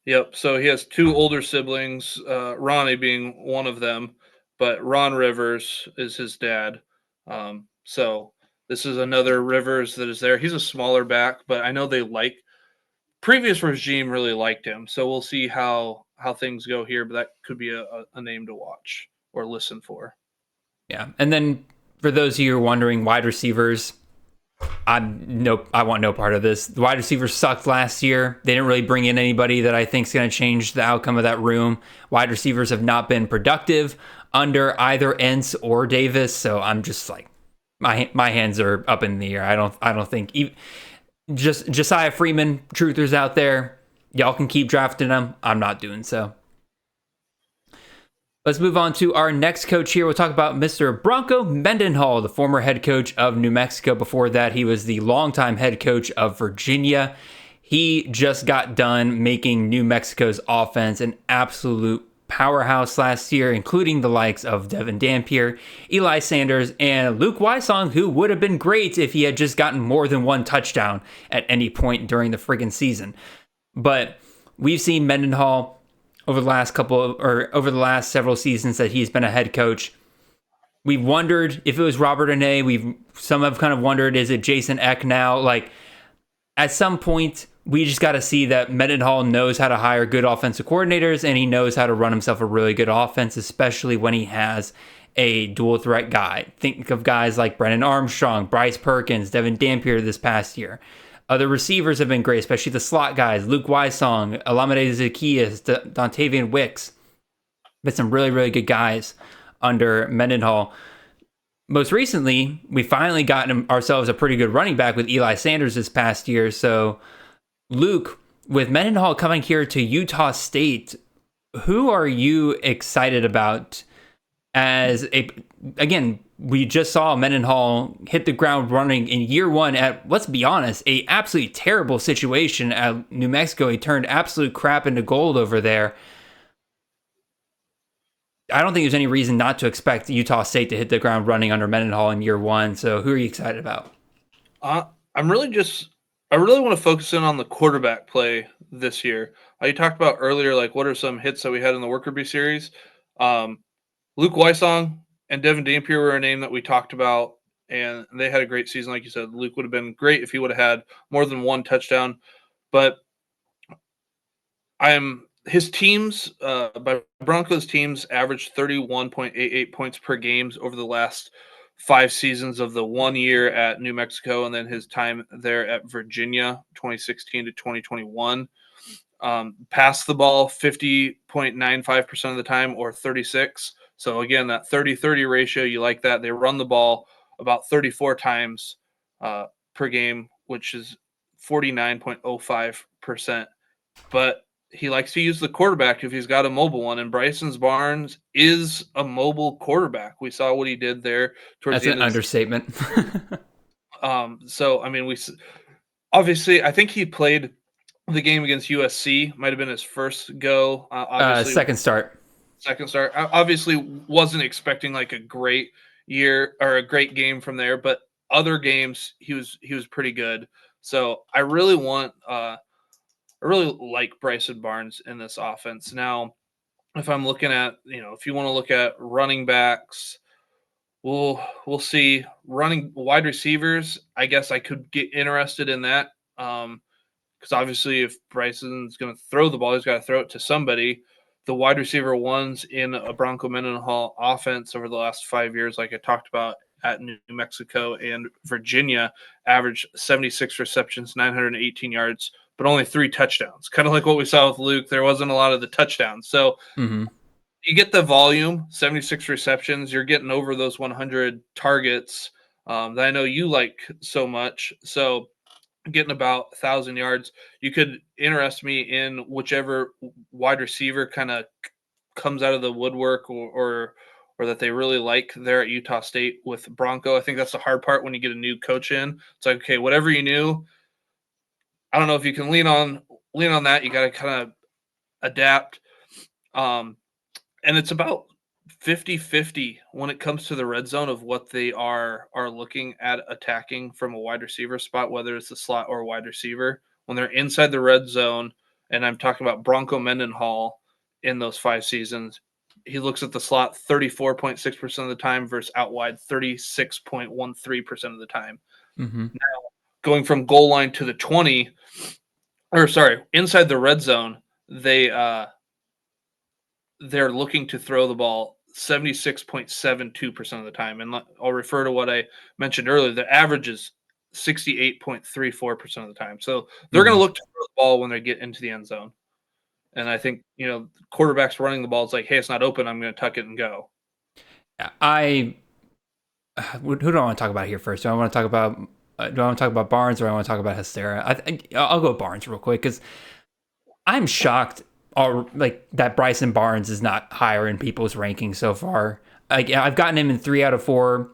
Yep. So he has 2 older siblings, Ronnie being one of them, but Ron Rivers is his dad. So this is another Rivers that is there. He's a smaller back, but I know previous regime really liked him. So we'll see how things go here, but that could be a name to watch or listen for. Yeah, and then for those of you who are wondering, wide receivers, I want no part of this. The wide receivers sucked last year. They didn't really bring in anybody that I think is going to change the outcome of that room. Wide receivers have not been productive under either Entz or Davis, so I'm just like, my hands are up in the air. I don't think just Josiah Freeman truthers out there. Y'all can keep drafting them. I'm not doing so. Let's move on to our next coach here. We'll talk about Mr. Bronco Mendenhall, the former head coach of New Mexico. Before that, he was the longtime head coach of Virginia. He just got done making New Mexico's offense an absolute powerhouse last year, including the likes of Devin Dampier, Eli Sanders, and Luke Wysong, who would have been great if he had just gotten more than one touchdown at any point during the friggin' season. But we've seen Mendenhall over the last several seasons that he's been a head coach. We've wondered if it was Robert Anae. Some have kind of wondered, is it Jason Eck now? Like, at some point, we just got to see that Mendenhall knows how to hire good offensive coordinators, and he knows how to run himself a really good offense, especially when he has a dual threat guy. Think of guys like Brennan Armstrong, Bryce Perkins, Devin Dampier this past year. Other receivers have been great, especially the slot guys, Luke Wysong, Alameda Zacchaeus, Dontavian Wicks. But some really, really good guys under Mendenhall. Most recently, we finally gotten ourselves a pretty good running back with Eli Sanders this past year. So, Luke, with Mendenhall coming here to Utah State, who are you excited about again, we just saw Mendenhall hit the ground running in year one at, let's be honest, a absolutely terrible situation at New Mexico. He turned absolute crap into gold over there. I don't think there's any reason not to expect Utah State to hit the ground running under Mendenhall in year one. So who are you excited about? I really want to focus in on the quarterback play this year. You talked about earlier, like what are some hits that we had in the Worker Bee series? Luke Wysong and Devin Dampier were a name that we talked about, and they had a great season. Like you said, Luke would have been great if he would have had more than one touchdown. But his teams, by Broncos teams, averaged 31.88 points per games over the last 5 seasons of the 1 year at New Mexico, and then his time there at Virginia, 2016 to 2021. Pass the ball 50.95% of the time, or 36. So again, that 30-30 ratio, you like that. They run the ball about 34 times per game, which is 49.05%. But he likes to use the quarterback if he's got a mobile one, and Bryson Barnes is a mobile quarterback. We saw what he did there towards the end. That's an understatement. So, I mean, obviously, I think he played the game against USC. Might have been his first go. Second start. Obviously, wasn't expecting like a great year or a great game from there, but other games he was pretty good. So I really like Bryson Barnes in this offense. Now, if I'm looking at, if you want to look at running backs, we'll see. Running wide receivers, I guess I could get interested in that. Because obviously if Bryson's going to throw the ball, he's got to throw it to somebody. The wide receiver ones in a Bronco Mendenhall offense over the last 5 years, like I talked about at New Mexico and Virginia, averaged 76 receptions, 918 yards, but only 3 touchdowns. Kind of like what we saw with Luke. There wasn't a lot of the touchdowns. So you get the volume, 76 receptions. You're getting over those 100 targets that I know you like so much. So getting about 1,000 yards. You could interest me in whichever wide receiver kind of comes out of the woodwork or that they really like there at Utah State with Bronco. I think that's the hard part when you get a new coach in. It's like, okay, whatever you knew, I don't know if you can lean on that. You got to kind of adapt. And it's about 50-50 when it comes to the red zone of what they are looking at attacking from a wide receiver spot, whether it's the slot or a wide receiver. When they're inside the red zone, and I'm talking about Bronco Mendenhall in those 5 seasons, he looks at the slot 34.6% of the time versus out wide 36.13% of the time. Mm-hmm. Now, going from goal line to the 20, inside the red zone, they're looking to throw the ball 76.72% of the time. And I'll refer to what I mentioned earlier. The average is 68.34% of the time. So they're going to look to throw the ball when they get into the end zone. And I think, quarterbacks running the ball, it's like, hey, it's not open, I'm going to tuck it and go. Who do I want to talk about here first? Do I want to talk about Barnes, or I want to talk about Hystera? I'll go Barnes real quick, because I'm shocked that Bryson Barnes is not higher in people's rankings so far. I've gotten him in 3 out of 4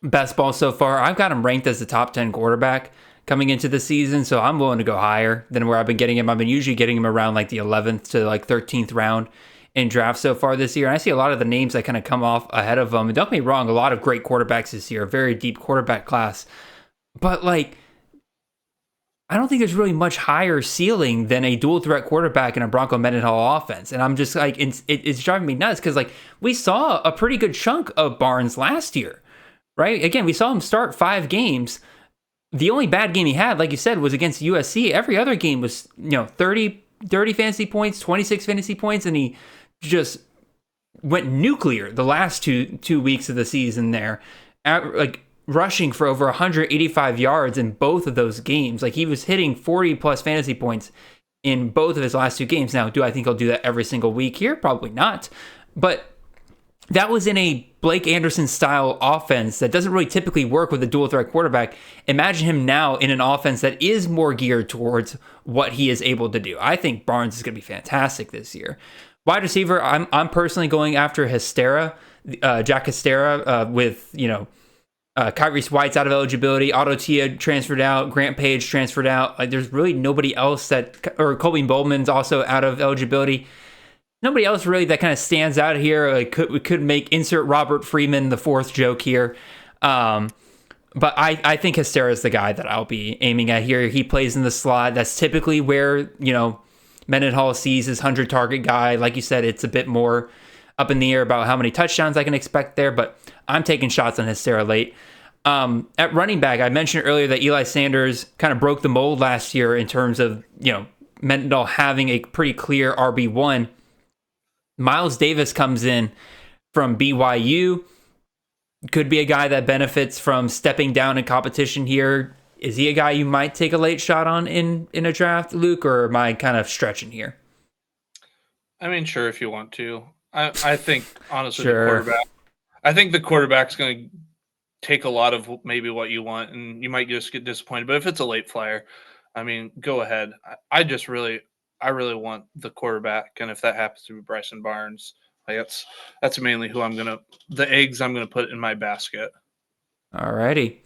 best balls so far. I've got him ranked as the top 10 quarterback coming into the season, so I'm willing to go higher than where I've been getting him. I've been usually getting him around like the 11th to like 13th round in drafts so far this year. And I see a lot of the names that kind of come off ahead of him. And don't get me wrong, a lot of great quarterbacks this year, a very deep quarterback class. But I don't think there's really much higher ceiling than a dual threat quarterback in a Bronco Mendenhall offense. And I'm just like, it's driving me nuts, because we saw a pretty good chunk of Barnes last year, right? Again, we saw him start 5 games. The only bad game he had, like you said, was against USC. Every other game was, 30 fantasy points, 26 fantasy points, and he just went nuclear the last two weeks of the season there, rushing for over 185 yards in both of those games. He was hitting 40 plus fantasy points in both of his last 2 games. Now, do I think he'll do that every single week here? Probably not. But that was in a Blake Anderson style offense that doesn't really typically work with a dual threat quarterback. Imagine him now in an offense that is more geared towards what he is able to do. I think Barnes is going to be fantastic this year. Wide receiver, I'm personally going after Hystera, Jack Hystera, with Kyrese White's out of eligibility, Otto Tia transferred out, Grant Page transferred out. There's really nobody else or Colby Bowman's also out of eligibility. Nobody else really that kind of stands out here. We could make insert Robert Freeman the 4th joke here. But I think Hystera is the guy that I'll be aiming at here. He plays in the slot. That's typically where, Mendenhall sees his 100 target guy. Like you said, it's a bit more up in the air about how many touchdowns I can expect there, but I'm taking shots on Hystera late. At running back, I mentioned earlier that Eli Sanders kind of broke the mold last year in terms of, Mendenhall having a pretty clear RB1. Miles Davis comes in from BYU. Could be a guy that benefits from stepping down in competition here. Is he a guy you might take a late shot on in a draft, Luke, or am I kind of stretching here? I mean, sure, if you want to. I think, honestly, Sure. the quarterback's going to take a lot of maybe what you want, and you might just get disappointed. But if it's a late flyer, I mean, go ahead. I really want the quarterback, and if that happens to be Bryson Barnes, that's mainly who the eggs I'm gonna put in my basket. Alrighty.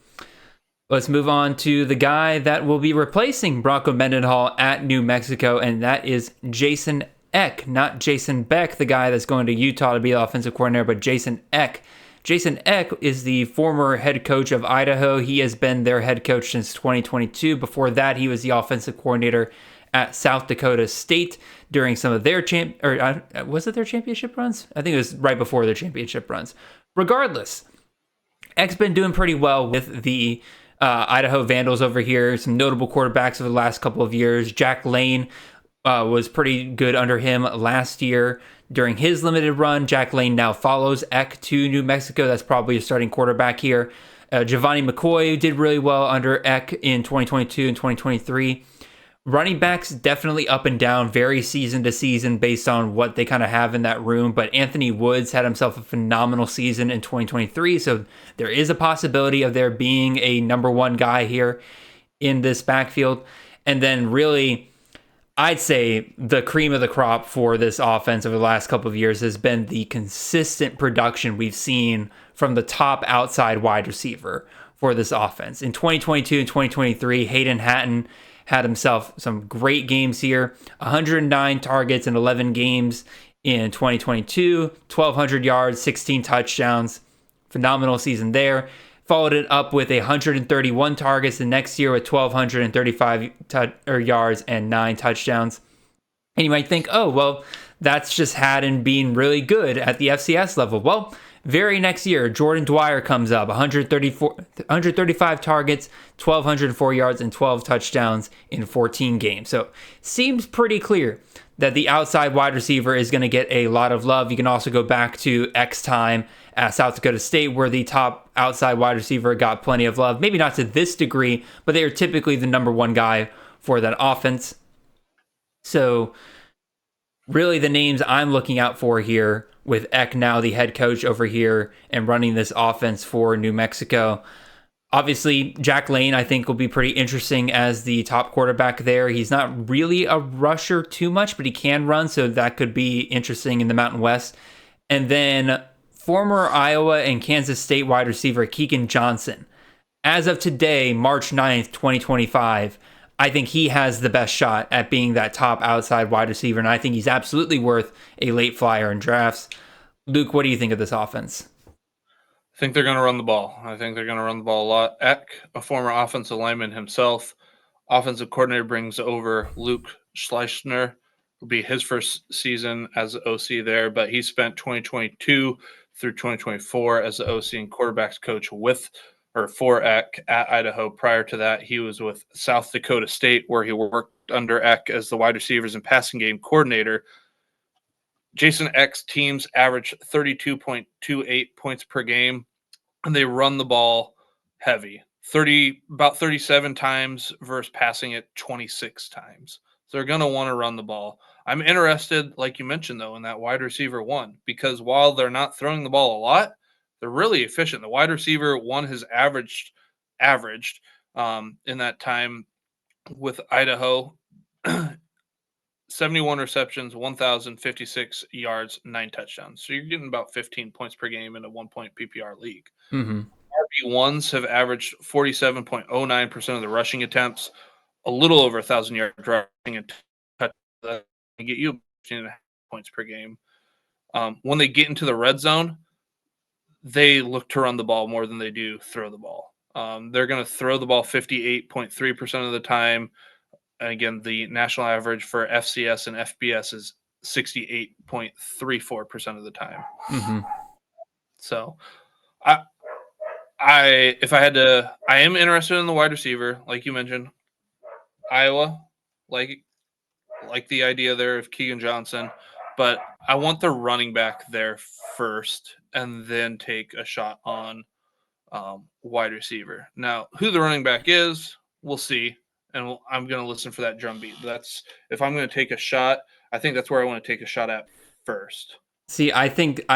Let's move on to the guy that will be replacing Bronco Mendenhall at New Mexico, and that is Jason Eck, not Jason Beck, the guy that's going to Utah to be the offensive coordinator, but Jason Eck. Jason Eck is the former head coach of Idaho. He has been their head coach since 2022. Before that, he was the offensive coordinator at South Dakota State during some of their was it their championship runs? I think it was right before their championship runs. Regardless, Eck's been doing pretty well with the Idaho Vandals over here. Some notable quarterbacks over the last couple of years. Jack Lane was pretty good under him last year during his limited run. Jack Lane now follows Eck to New Mexico. That's probably a starting quarterback here. Giovanni McCoy did really well under Eck in 2022 and 2023. Running backs definitely up and down, very season to season based on what they kind of have in that room. But Anthony Woods had himself a phenomenal season in 2023. So there is a possibility of there being a number 1 guy here in this backfield. And then really, I'd say the cream of the crop for this offense over the last couple of years has been the consistent production we've seen from the top outside wide receiver for this offense. In 2022 and 2023, Hayden Hatton had himself some great games here. 109 targets in 11 games in 2022, 1,200 yards, 16 touchdowns. Phenomenal season there. Followed it up with 131 targets the next year with 1,235 yards and 9 touchdowns. And you might think, oh, well, that's just Haddon being really good at the FCS level. Well, very next year, Jordan Dwyer comes up, 135 targets, 1,204 yards, and 12 touchdowns in 14 games. So seems pretty clear that the outside wide receiver is going to get a lot of love. You can also go back to X time at South Dakota State, where the top outside wide receiver got plenty of love. Maybe not to this degree, but they are typically the number one guy for that offense. So really the names I'm looking out for here, with Eck now the head coach over here and running this offense for New Mexico. Obviously, Jack Lane, I think, will be pretty interesting as the top quarterback there. He's not really a rusher too much, but he can run, so that could be interesting in the Mountain West. And then former Iowa and Kansas State wide receiver Keegan Johnson. As of today, March 9th, 2025, I think he has the best shot at being that top outside wide receiver, and I think he's absolutely worth a late flyer in drafts. Luke, what do you think of this offense? I think they're going to run the ball. I think they're going to run the ball a lot. Eck, a former offensive lineman himself, offensive coordinator, brings over Luke Schleissner. Will be his first season as the OC there, but he spent 2022 through 2024 as the OC and quarterbacks coach for Eck at Idaho. Prior to that, he was with South Dakota State, where he worked under Eck as the wide receivers and passing game coordinator. Jason Eck's teams average 32.28 points per game, and they run the ball heavy. About 37 times versus passing it 26 times. So they're going to want to run the ball. I'm interested, like you mentioned, though, in that wide receiver one, because while they're not throwing the ball a lot, they're really efficient. The wide receiver one has averaged in that time with Idaho, 71 receptions, 1,056 yards, 9 touchdowns. So you're getting about 15 points per game in a 1-point PPR league. Mm-hmm. RB1s have averaged 47.09% of the rushing attempts, a little over 1,000 yards rushing and touchdowns, and get you 15.5 points per game. When they get into the red zone, they look to run the ball more than they do throw the ball. They're going to throw the ball 58.3% of the time. And again, the national average for FCS and FBS is 68.34% of the time. Mm-hmm. So I am interested in the wide receiver, like you mentioned. Iowa, like the idea there of Keegan Johnson, but I want the running back there first and then take a shot on wide receiver. Now, who the running back is, we'll see, and I'm going to listen for that drum beat. That's if I'm going to take a shot, I think that's where I want to take a shot at first. See, I think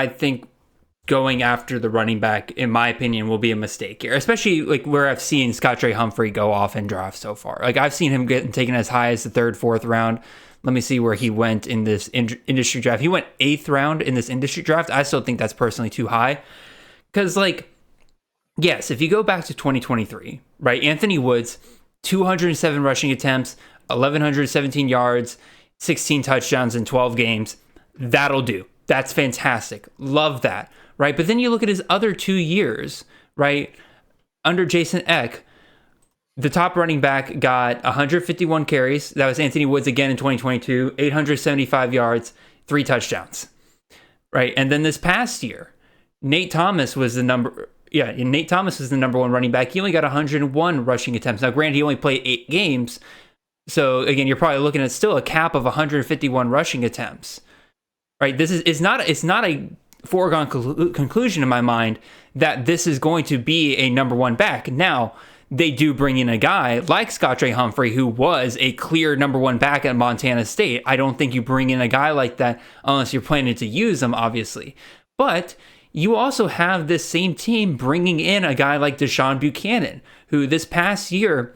going after the running back, in my opinion, will be a mistake here, especially like where I've seen Scott Trey Humphrey go off in drafts so far. Like I've seen him get taken as high as the 3rd, 4th round. Let me see where he went in this industry draft. He went 8th round in this industry draft. I still think that's personally too high. Because, like, yes, if you go back to 2023, right, Anthony Woods, 207 rushing attempts, 1,117 yards, 16 touchdowns in 12 games. That'll do. That's fantastic. Love that, right? But then you look at his other 2 years, right, under Jason Eck, the top running back got 151 carries. That was Anthony Woods again in 2022, 875 yards, 3 touchdowns, right? And then this past year, Nate Thomas was the number one running back. He only got 101 rushing attempts. Now, granted, he only played 8 games. So again, you're probably looking at still a cap of 151 rushing attempts, right? It's not a foregone conclusion in my mind that this is going to be a number one back. Now, they do bring in a guy like Scott Trey Humphrey, who was a clear number one back at Montana State. I don't think you bring in a guy like that unless you're planning to use him, obviously. But you also have this same team bringing in a guy like Deshaun Buchanan, who this past year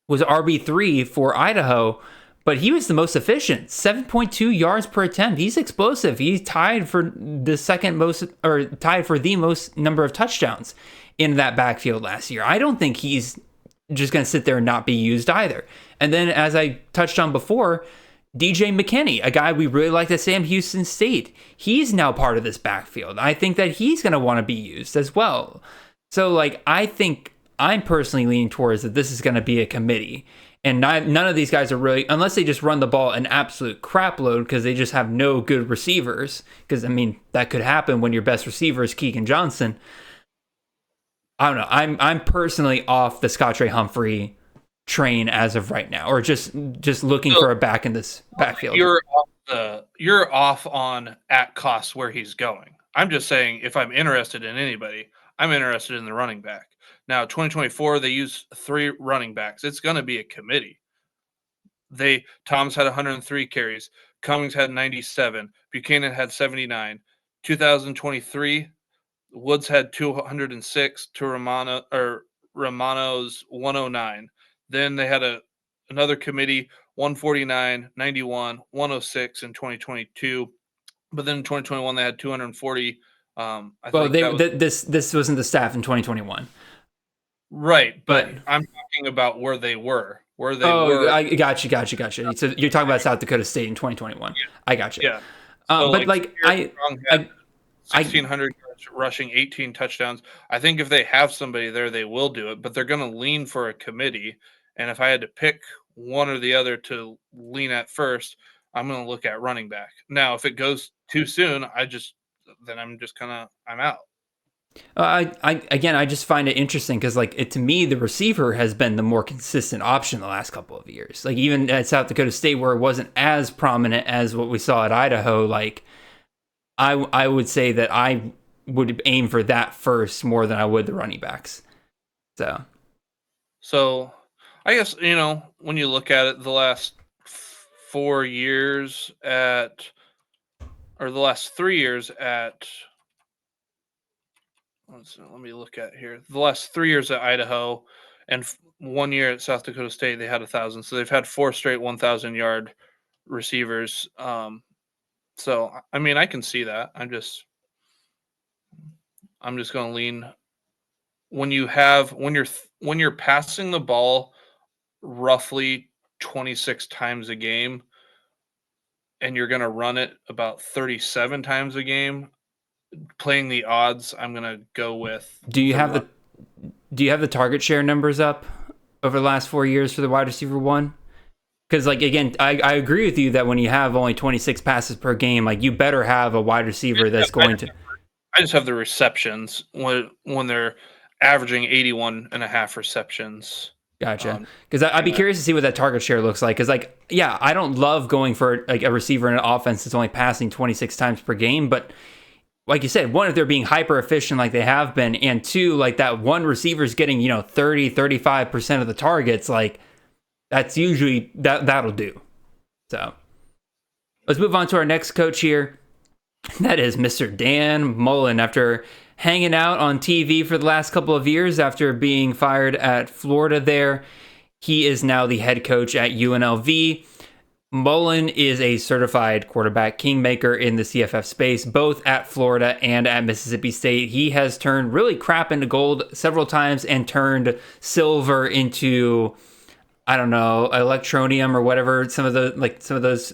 was RB3 for Idaho, but he was the most efficient, 7.2 yards per attempt. He's explosive. He's tied for the most number of touchdowns in that backfield last year. I don't think he's just going to sit there and not be used either. And then, as I touched on before, DJ McKinney, a guy we really liked at Sam Houston State, he's now part of this backfield. I think that he's going to want to be used as well. So, like, I think I'm personally leaning towards that this is going to be a committee. And none of these guys are really, unless they just run the ball an absolute crap load because they just have no good receivers. Because, I mean, that could happen when your best receiver is Keegan Johnson. I don't know. I'm personally off the Scottre Humphrey train as of right now, or just looking for a back in this backfield. You're off on at cost where he's going. I'm just saying, if I'm interested in anybody, I'm interested in the running back. Now, 2024, they use 3 running backs. It's going to be a committee. Thomas had 103 carries. Cummings had 97. Buchanan had 79. 2023, Woods had 206 to Romano's 109. Then they had another committee, 149, 91, 106 in 2022. But then in 2021, they had 240. This wasn't the staff in 2021. Right, but I'm talking about where they were. I got you. So you're talking about South Dakota State in 2021. Yeah. I got you. Yeah. So but like I 1,600 yards rushing, 18 touchdowns. I think if they have somebody there, they will do it. But they're going to lean for a committee. And if I had to pick one or the other to lean at first, I'm going to look at running back. Now, if it goes too soon, I'm out. I just find it interesting because, like, to me, the receiver has been the more consistent option the last couple of years. Like, even at South Dakota State, where it wasn't as prominent as what we saw at Idaho, like, I would say that I would aim for that first more than I would the running backs. So I guess, when you look at it, the last 4 years the last 3 years at, let me look at here. The last 3 years at Idaho and 1 year at South Dakota State, they had 1,000. So they've had 4 straight 1,000-yard receivers. So, I mean, I can see that. I'm just going to lean when you're passing the ball roughly 26 times a game and you're going to run it about 37 times a game. Playing the odds, I'm gonna go with. Do you have the target share numbers up over the last 4 years for the wide receiver one? Because, like, again, I agree with you that when you have only 26 passes per game, like, you better have a wide receiver that's going to. I just have the receptions when they're averaging 81.5 receptions. Gotcha. Because I'd be curious to see what that target share looks like. Because, like, yeah, I don't love going for like a receiver in an offense that's only passing 26 times per game, but like you said, one, if they're being hyper efficient like they have been, and two, like that one receiver's getting, 30-35% of the targets, like that's usually that'll do. So let's move on to our next coach here. That is Mr. Dan Mullen. After hanging out on TV for the last couple of years after being fired at Florida there, he is now the head coach at UNLV. Mullen is a certified quarterback kingmaker in the CFF space, both at Florida and at Mississippi State. He has turned really crap into gold several times and turned silver into, I don't know, electronium or whatever some of those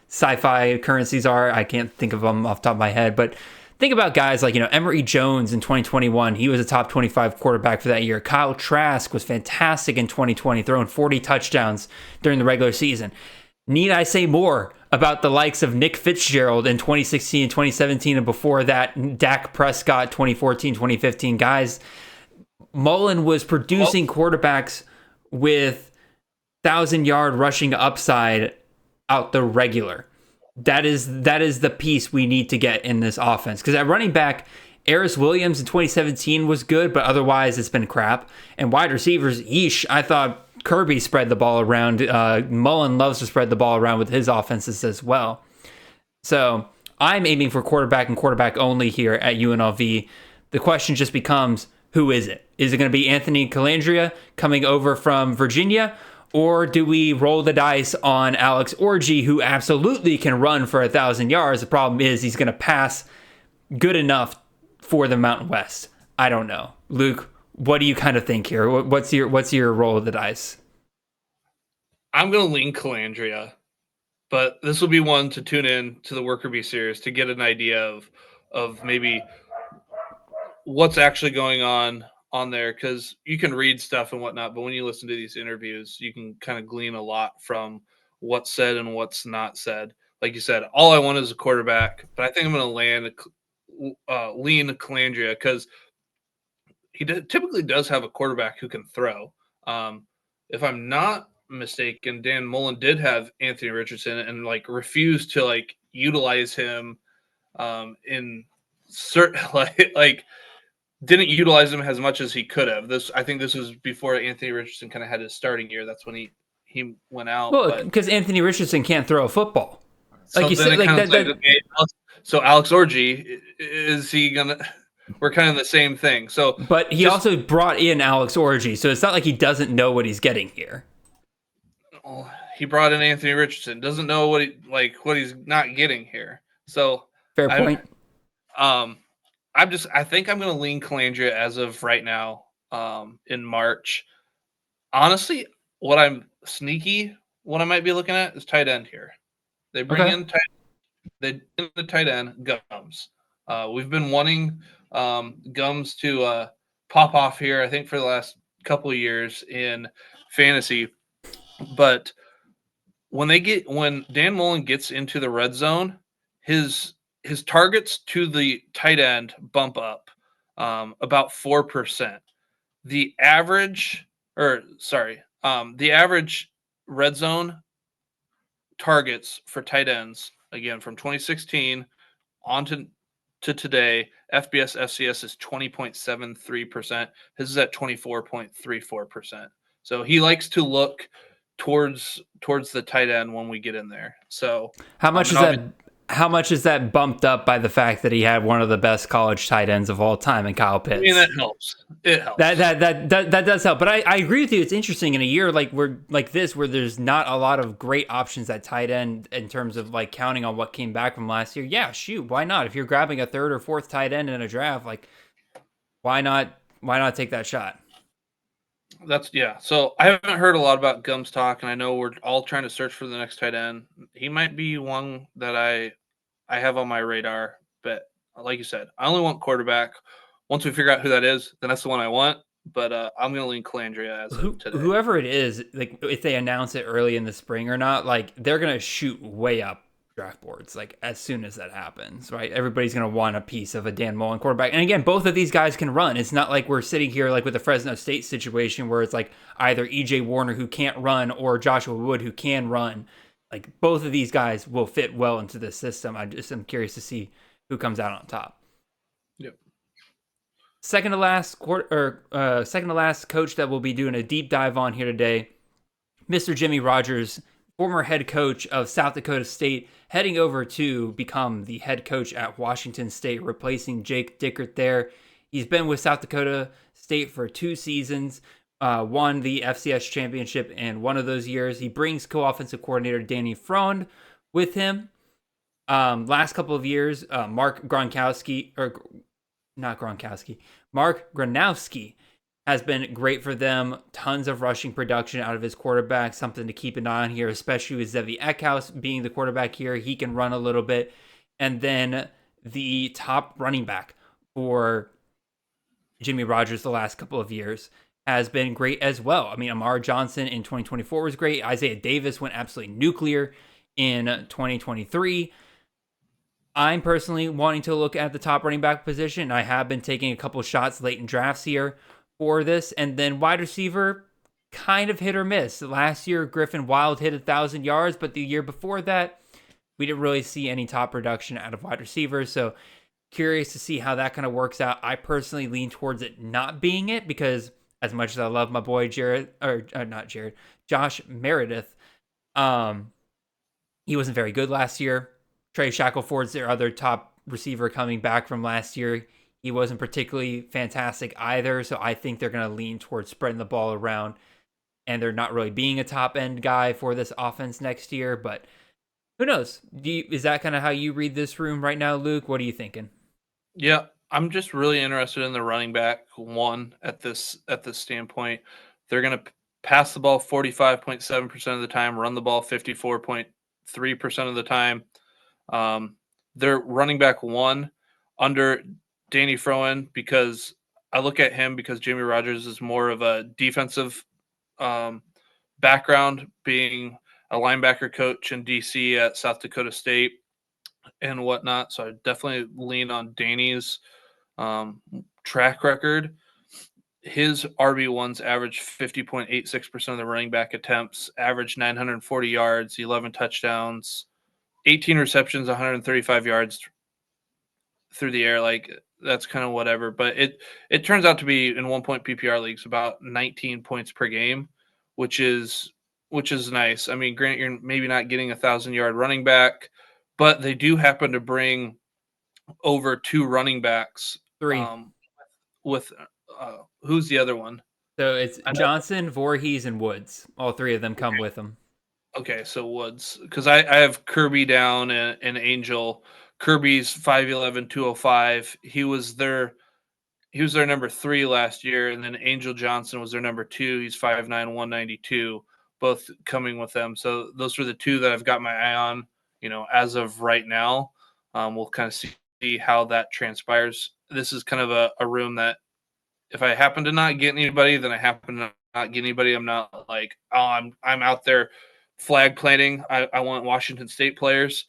sci-fi currencies are. I can't think of them off the top of my head, but think about guys like, Emory Jones in 2021. He was a top 25 quarterback for that year. Kyle Trask was fantastic in 2020, throwing 40 touchdowns during the regular season. Need I say more about the likes of Nick Fitzgerald in 2016 and 2017, and before that, Dak Prescott 2014, 2015. Guys, Mullen was producing quarterbacks with 1,000-yard rushing upside out the regular. That is the piece we need to get in this offense. Because at running back, Aris Williams in 2017 was good, but otherwise it's been crap. And wide receivers, I thought Kirby spread the ball around. Mullen loves to spread the ball around with his offenses as well. So I'm aiming for quarterback and quarterback only here at UNLV. The question just becomes, who is it? Is it going to be Anthony Calandria coming over from Virginia? Or do we roll the dice on Alex Orji, who absolutely can run for 1,000 yards? The problem is he's going to pass good enough for the Mountain West. I don't know. Luke, What do you kind of think here? What's your roll of the dice? I'm going to lean Calandria, but this will be one to tune in to the Worker Bee series to get an idea of maybe what's actually going on there, because you can read stuff and whatnot, but when you listen to these interviews, you can kind of glean a lot from what's said and what's not said. Like you said, all I want is a quarterback, but I think I'm going to lean Calandria because he typically does have a quarterback who can throw. If I'm not mistaken, Dan Mullen did have Anthony Richardson and like refused to like utilize him in certain like didn't utilize him as much as he could have. I think this was before Anthony Richardson kind of had his starting year. That's when he went out. Well, because Anthony Richardson can't throw a football. Like you said, like that. Okay, so Alex Orji, is he gonna? We're kind of the same thing. So, but he also brought in Alex Orji, so it's not like he doesn't know what he's getting here. He brought in Anthony Richardson, doesn't know what he's not getting here. So fair point. I think I'm going to lean Calandria as of right now. In March, honestly, what I might be looking at is tight end here. They bring in the tight end Gums. We've been wanting Gums to pop off here, I think, for the last couple of years in fantasy. But when Dan Mullen gets into the red zone, his targets to the tight end bump up about 4%. The average red zone targets for tight ends, again, from 2016 on to today, FBS FCS is 20.73%. His is at 24.34%. So he likes to look towards the tight end when we get in there. So how much is that bumped up by the fact that he had one of the best college tight ends of all time in Kyle Pitts? I mean, that helps. It helps. That does help. But I agree with you. It's interesting in a year where there's not a lot of great options at tight end in terms of like counting on what came back from last year. Yeah, shoot, why not? If you're grabbing a third or fourth tight end in a draft, like why not take that shot? So I haven't heard a lot about Gums talk, and I know we're all trying to search for the next tight end. He might be one that I have on my radar, but like you said, I only want quarterback. Once we figure out who that is, then that's the one I want. But I'm going to lean Calandria as of today. Whoever it is, like if they announce it early in the spring or not, like they're going to shoot way up draft boards like as soon as that happens, right? Everybody's going to want a piece of a Dan Mullen quarterback. And again, both of these guys can run. It's not like we're sitting here like with the Fresno State situation where it's like either EJ Warner who can't run or Joshua Wood who can run. Like both of these guys will fit well into the system. I'm curious to see who comes out on top. Yep. Second to last coach that we'll be doing a deep dive on here today, Mr. Jimmy Rogers, former head coach of South Dakota State, heading over to become the head coach at Washington State, replacing Jake Dickert there. He's been with South Dakota State for 2 seasons, won the FCS championship in one of those years. He brings co-offensive coordinator Danny Frond with him. Last couple of years, Mark Gronowski has been great for them. Tons of rushing production out of his quarterback. Something to keep an eye on here, especially with Zevi Eckhouse being the quarterback here. He can run a little bit. And then the top running back for Jimmy Rogers the last couple of years has been great as well. I mean, Amar Johnson in 2024 was great. Isaiah Davis went absolutely nuclear in 2023. I'm personally wanting to look at the top running back position. I have been taking a couple shots late in drafts here for this. And then wide receiver, kind of hit or miss. Last year, Griffin Wild hit 1,000 yards, but the year before that, we didn't really see any top production out of wide receivers. So curious to see how that kind of works out. I personally lean towards it not being it because as much as I love my boy Josh Meredith, he wasn't very good last year. Trey Shackleford's their other top receiver coming back from last year. He wasn't particularly fantastic either, so I think they're going to lean towards spreading the ball around, and they're not really being a top-end guy for this offense next year, but who knows? Is that kind of how you read this room right now, Luke? What are you thinking? Yeah, I'm just really interested in the running back one at this standpoint. They're going to pass the ball 45.7% of the time, run the ball 54.3% of the time. They're running back one under Danny Froen because I look at him because Jimmy Rogers is more of a defensive background, being a linebacker coach in DC at South Dakota State and whatnot. So I definitely lean on Danny's track record. His RB1s average 50.86% of the running back attempts, average 940 yards, 11 touchdowns, 18 receptions, 135 yards through the air. Like, that's kind of whatever. But it turns out to be, in 1 point PPR leagues, about 19 points per game, which is nice. I mean, grant you're maybe not getting 1,000-yard running back, but they do happen to bring over 2 running backs. 3. With who's the other one? So it's Johnson, Voorhees, and Woods. All 3 of them come with them. Okay, so Woods, because I have Kirby down and Angel. Kirby's 5'11", 205. He was their number 3 last year, and then Angel Johnson was their number 2. He's 5'9", 192, both coming with them. So those are the 2 that I've got my eye on, as of right now. We'll kind of see how that transpires. This is kind of a room that if I happen to not get anybody, then I happen to not get anybody. I'm not like, oh, I'm out there flag planting. I want Washington State players.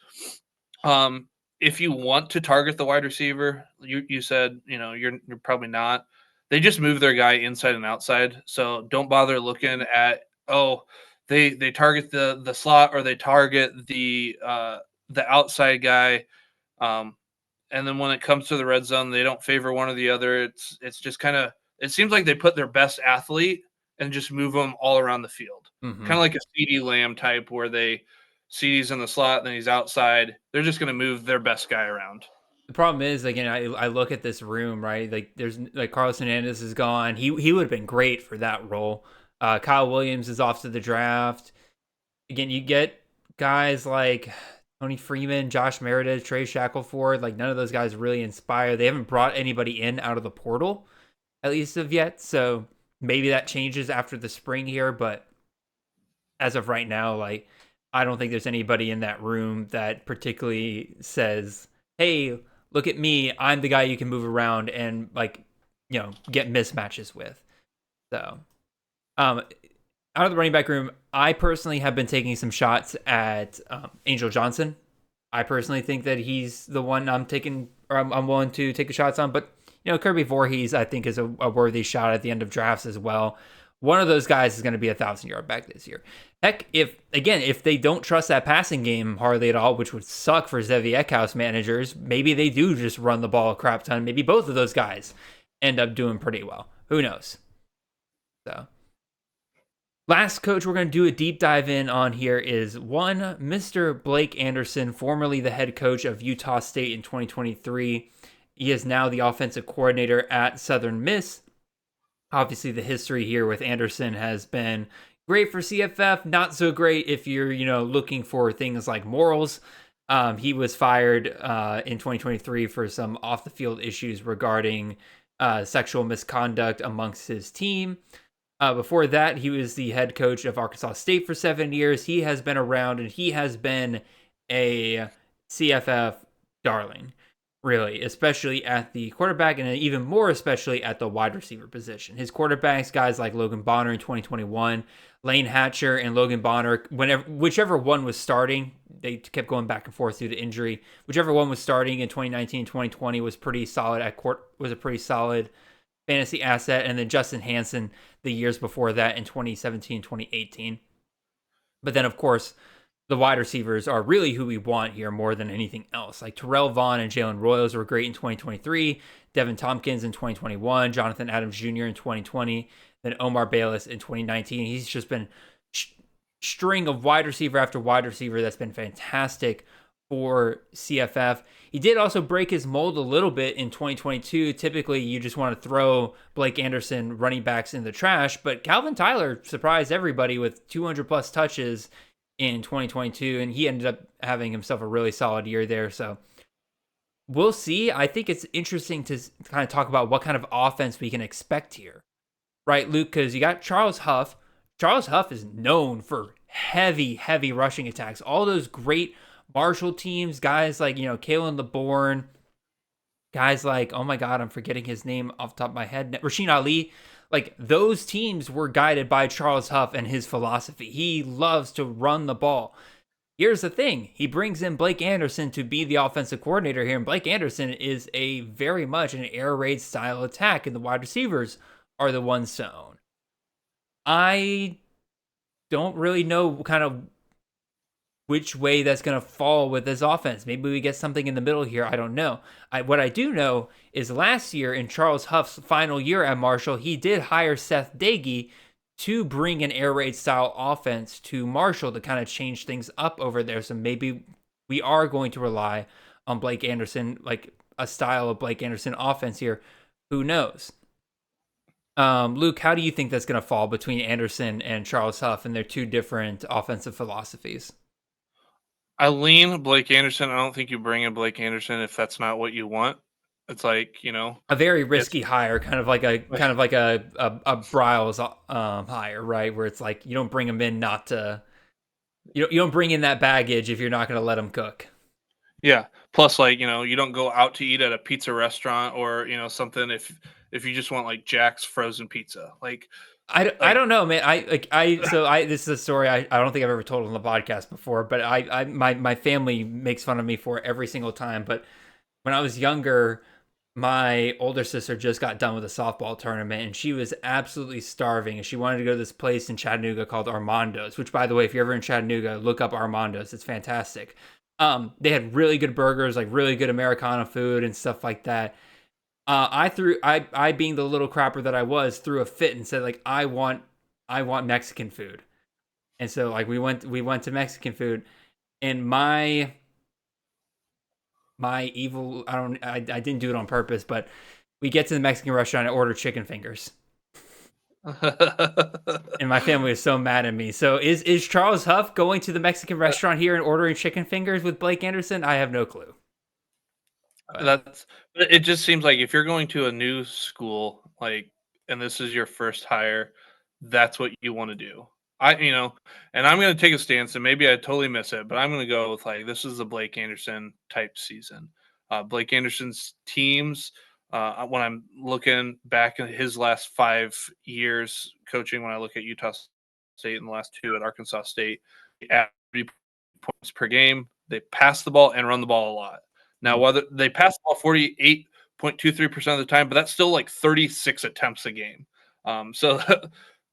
If you want to target the wide receiver, you said, you're probably not. They just move their guy inside and outside. So don't bother looking at, they target the slot or they target the outside guy. And then when it comes to the red zone, they don't favor one or the other. It's just kind of, it seems like they put their best athlete and just move them all around the field. Mm-hmm. Kind of like a CD Lamb type where CD's in the slot and then he's outside. They're just going to move their best guy around. The problem is, again, I look at this room, right? Like, there's like Carlos Hernandez is gone. He would have been great for that role. Kyle Williams is off to the draft. Again, you get guys like Tony Freeman, Josh Meredith, Trey Shackelford. Like, none of those guys really inspire. They haven't brought anybody in out of the portal, at least of yet. So maybe that changes after the spring here. But as of right now, like, I don't think there's anybody in that room that particularly says, hey, look at me, I'm the guy you can move around and, like, get mismatches with. So, out of the running back room, I personally have been taking some shots at Angel Johnson. I personally think that he's the one I'm willing to take the shots on. But, Kirby Voorhees, I think, is a worthy shot at the end of drafts as well. One of those guys is going to be 1,000-yard back this year. Heck, if they don't trust that passing game hardly at all, which would suck for Zevi Eckhouse managers, maybe they do just run the ball a crap ton. Maybe both of those guys end up doing pretty well. Who knows? So, last coach we're going to do a deep dive in on here is one Mr. Blake Anderson, formerly the head coach of Utah State in 2023. He is now the offensive coordinator at Southern Miss. Obviously, the history here with Anderson has been great for CFF, not so great if you're, looking for things like morals. He was fired in 2023 for some off-the-field issues regarding sexual misconduct amongst his team. Before that, he was the head coach of Arkansas State for 7 years. He has been around, and he has been a CFF darling, really, especially at the quarterback and even more especially at the wide receiver position. His quarterbacks, guys like Logan Bonner in 2021, Lane Hatcher and Logan Bonner, whichever one was starting, they kept going back and forth due to injury. Whichever one was starting in 2019, 2020 was pretty solid was a pretty solid fantasy asset. And then Justin Hansen the years before that in 2017, 2018. But then, of course, the wide receivers are really who we want here more than anything else. Like Terrell Vaughn and Jalen Royals were great in 2023, Devin Tompkins in 2021, Jonathan Adams Jr. in 2020, then Omar Bayless in 2019. He's just been string of wide receiver after wide receiver that's been fantastic for CFF. He did also break his mold a little bit in 2022. Typically, you just want to throw Blake Anderson running backs in the trash, but Calvin Tyler surprised everybody with 200-plus touches in 2022, and he ended up having himself a really solid year there. So we'll see. I think it's interesting to kind of talk about what kind of offense we can expect here, right, Luke? Because you got Charles Huff. Charles Huff is known for heavy, heavy rushing attacks. All those great Marshall teams, guys like, Kalen LeBourne, guys like, oh my God, I'm forgetting his name off the top of my head, Rasheen Ali. Like, those teams were guided by Charles Huff and his philosophy. He loves to run the ball. Here's the thing. He brings in Blake Anderson to be the offensive coordinator here, and Blake Anderson is a very much an air raid style attack, and the wide receivers are the ones to own. I don't really know kind of which way that's going to fall with this offense. Maybe we get something in the middle here. I don't know. What I do know is last year in Charles Huff's final year at Marshall, he did hire Seth Dagey to bring an air raid style offense to Marshall to kind of change things up over there. So maybe we are going to rely on Blake Anderson, like a style of Blake Anderson offense here. Who knows? Luke, how do you think that's going to fall between Anderson and Charles Huff and their two different offensive philosophies? I lean Blake Anderson. I don't think you bring in Blake Anderson if that's not what you want. It's like, a very risky hire, kind of like a Bryles hire, right? Where it's like you don't bring him in not to, you don't bring in that baggage if you're not going to let him cook. Yeah. Plus, like, you don't go out to eat at a pizza restaurant or something if you just want like Jack's frozen pizza. Like, I don't know, man. This is a story I don't think I've ever told on the podcast before, but my family makes fun of me for it every single time. But when I was younger, my older sister just got done with a softball tournament, and she was absolutely starving, and she wanted to go to this place in Chattanooga called Armando's, which, by the way, if you're ever in Chattanooga, look up Armando's. It's fantastic. They had really good burgers, like really good Americana food and stuff like that. I being the little crapper that I was, threw a fit and said, like, I want Mexican food. And so, like, we went to Mexican food, and my evil, I didn't do it on purpose, but we get to the Mexican restaurant and order chicken fingers. And my family is so mad at me. So is Charles Huff going to the Mexican restaurant here and ordering chicken fingers with Blake Anderson? I have no clue. It just seems like if you're going to a new school, like, and this is your first hire, that's what you want to do. And I'm going to take a stance, and maybe I totally miss it, but I'm going to go with, like, this is a Blake Anderson type season. Blake Anderson's teams, when I'm looking back at his last 5 years coaching, when I look at Utah State and the last 2 at Arkansas State, at 30 points per game, they pass the ball and run the ball a lot. Now, whether they pass the ball 48.23% of the time, but that's still like 36 attempts a game. So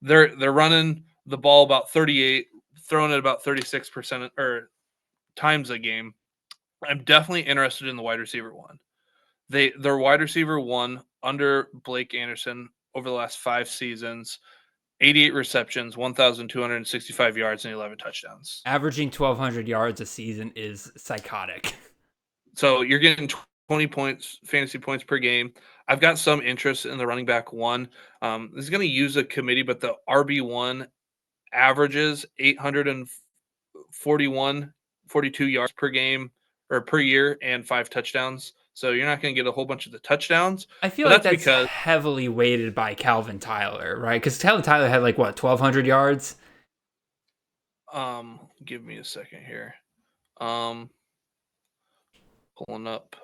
they're running the ball about 38, throwing it about 36% or times a game. I'm definitely interested in the wide receiver one. Their wide receiver one under Blake Anderson over the last 5 seasons, 88 receptions, 1,265 yards, and 11 touchdowns. Averaging 1,200 yards a season is psychotic. So you're getting 20 points, fantasy points per game. I've got some interest in the running back one. This is going to use a committee, but the RB1 averages 42 yards per game or per year and 5 touchdowns. So you're not going to get a whole bunch of the touchdowns. I feel like that's because heavily weighted by Calvin Tyler, right? Because Calvin Tyler had 1,200 yards. Give me a second here. Pulling up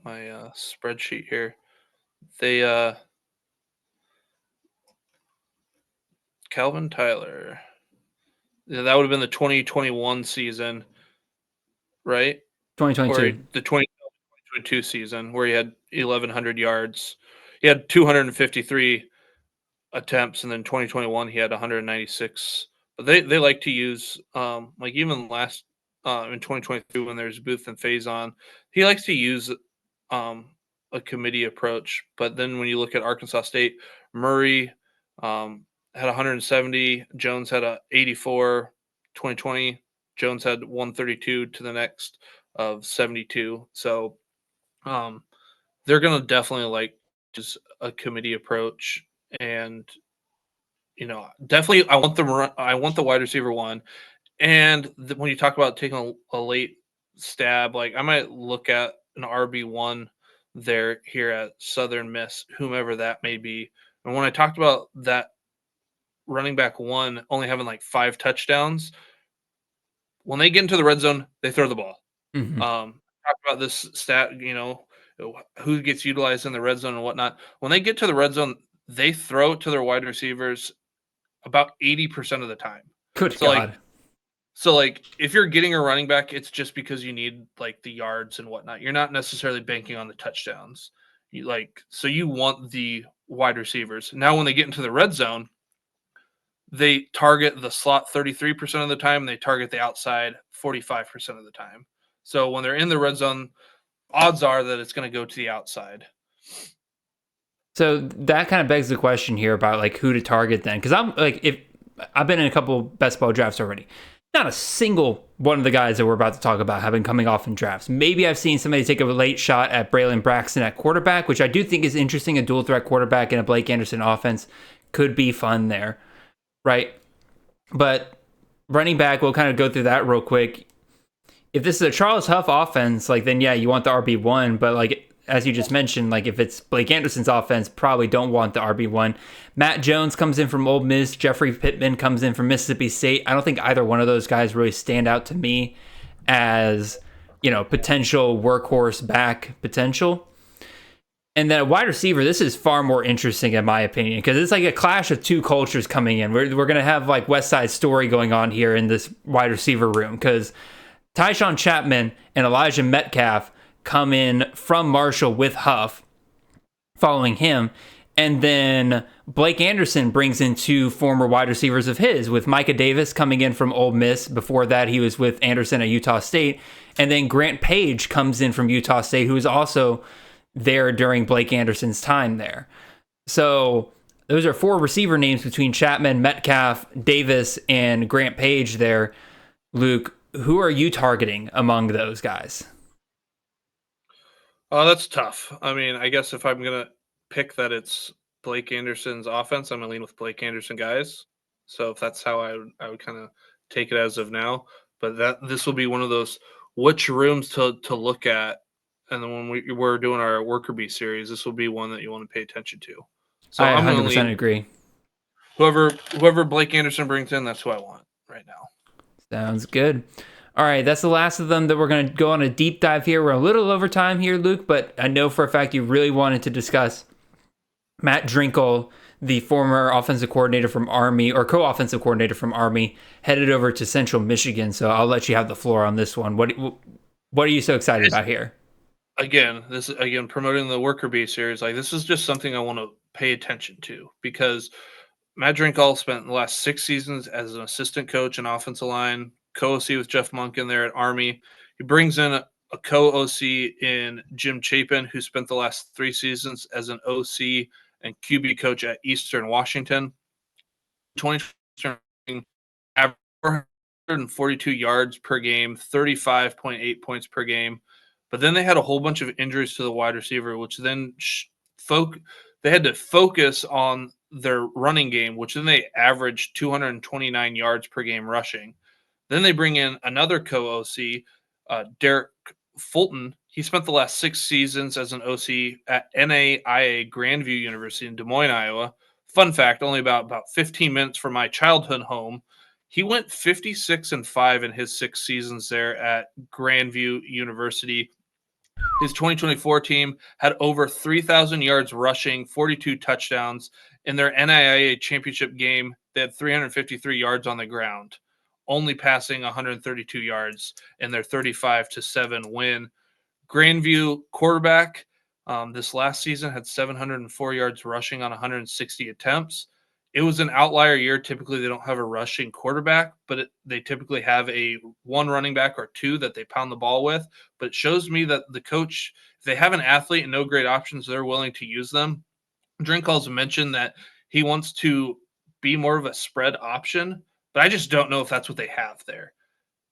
my spreadsheet here. They Calvin Tyler. Yeah, that would have been the 2021 season, right? 2022. Or the 2022 season where he had 1,100 yards. He had 253 attempts, and then 2021 he had 196. But they like to use like even last in 2022 when there's Booth and Faison, he likes to use a committee approach. But then when you look at Arkansas State, Murray had 170, Jones had a 84. 2020, Jones had 132 to the next of 72. So they're going to definitely like just a committee approach. And definitely I want the wide receiver one. And when you talk about taking a late stab. Like I might look at an RB1 there here at Southern Miss, whomever that may be. And when I talked about that running back one only having like 5 touchdowns, when they get into the red zone, they throw the ball. Mhm. Talk about this stat, who gets utilized in the red zone and whatnot. When they get to the red zone, they throw it to their wide receivers about 80% of the time. Good So like God. So, like, if you're getting a running back, it's just because you need like the yards and whatnot. You're not necessarily banking on the touchdowns. So you want the wide receivers. Now, when they get into the red zone, they target the slot 33% of the time, and they target the outside 45% of the time. So when they're in the red zone, odds are that it's going to go to the outside. So that kind of begs the question here about like who to target then, because I'm like, if I've been in a couple best ball drafts already, not a single one of the guys that we're about to talk about have been coming off in drafts. Maybe I've seen somebody take a late shot at Braylon Braxton at quarterback, which I do think is interesting. A dual threat quarterback in a Blake Anderson offense could be fun there, right? But running back, we'll kind of go through that real quick. If this is a Charles Huff offense, like then yeah, you want the RB1, but like as you just mentioned, like if it's Blake Anderson's offense, probably don't want the RB1. Matt Jones comes in from Ole Miss. Jeffrey Pittman comes in from Mississippi State. I don't think either one of those guys really stand out to me as, potential workhorse back potential. And then a wide receiver, this is far more interesting in my opinion, because it's like a clash of two cultures coming in. We're going to have like West Side Story going on here in this wide receiver room, because Tyshawn Chapman and Elijah Metcalf come in from Marshall with Huff following him. And then Blake Anderson brings in 2 former wide receivers of his, with Micah Davis coming in from Ole Miss. Before that, he was with Anderson at Utah State. And then Grant Page comes in from Utah State, who was also there during Blake Anderson's time there. So those are 4 receiver names between Chapman, Metcalf, Davis, and Grant Page there. Luke, who are you targeting among those guys? Oh, that's tough. I mean, I guess if I'm going to pick that it's Blake Anderson's offense, I'm going to lean with Blake Anderson guys. So if that's how I would kind of take it as of now. But this will be one of those which rooms to look at. And then when we're doing our Worker Bee series, this will be one that you want to pay attention to. So I I'm going to 100% lean agree. whoever Blake Anderson brings in, that's who I want right now. Sounds good. All right, that's the last of them that we're going to go on a deep dive here. We're a little over time here, Luke, but I know for a fact you really wanted to discuss Matt Drinkle, the former offensive coordinator from Army, or co-offensive coordinator from Army, headed over to Central Michigan. So I'll let you have the floor on this one. What are you so excited about here? Again, promoting the Worker Bee series. Like, this is just something I want to pay attention to, because Matt Drinkle spent the last 6 seasons as an assistant coach and offensive line, co-OC with Jeff Monken there at Army. He brings in a co-OC in Jim Chapin, who spent the last 3 seasons as an OC and QB coach at Eastern Washington. 2020 average 442 yards per game, 35.8 points per game. But then they had a whole bunch of injuries to the wide receiver, which then they had to focus on their running game, which then they averaged 229 yards per game rushing. Then they bring in another co-OC, Derek Fulton. He spent the last 6 seasons as an OC at NAIA Grandview University in Des Moines, Iowa. Fun fact, only about 15 minutes from my childhood home. He went 56-5 in his 6 seasons there at Grandview University. His 2024 team had over 3,000 yards rushing, 42 touchdowns. In their NAIA championship game, they had 353 yards on the ground, only passing 132 yards in their 35-7 win. Grandview quarterback this last season had 704 yards rushing on 160 attempts. It was an outlier year. Typically, they don't have a rushing quarterback, but they typically have a 1 running back or 2 that they pound the ball with. But it shows me that the coach, if they have an athlete and no great options, they're willing to use them. Drinkle's mentioned that he wants to be more of a spread option, but I just don't know if that's what they have there,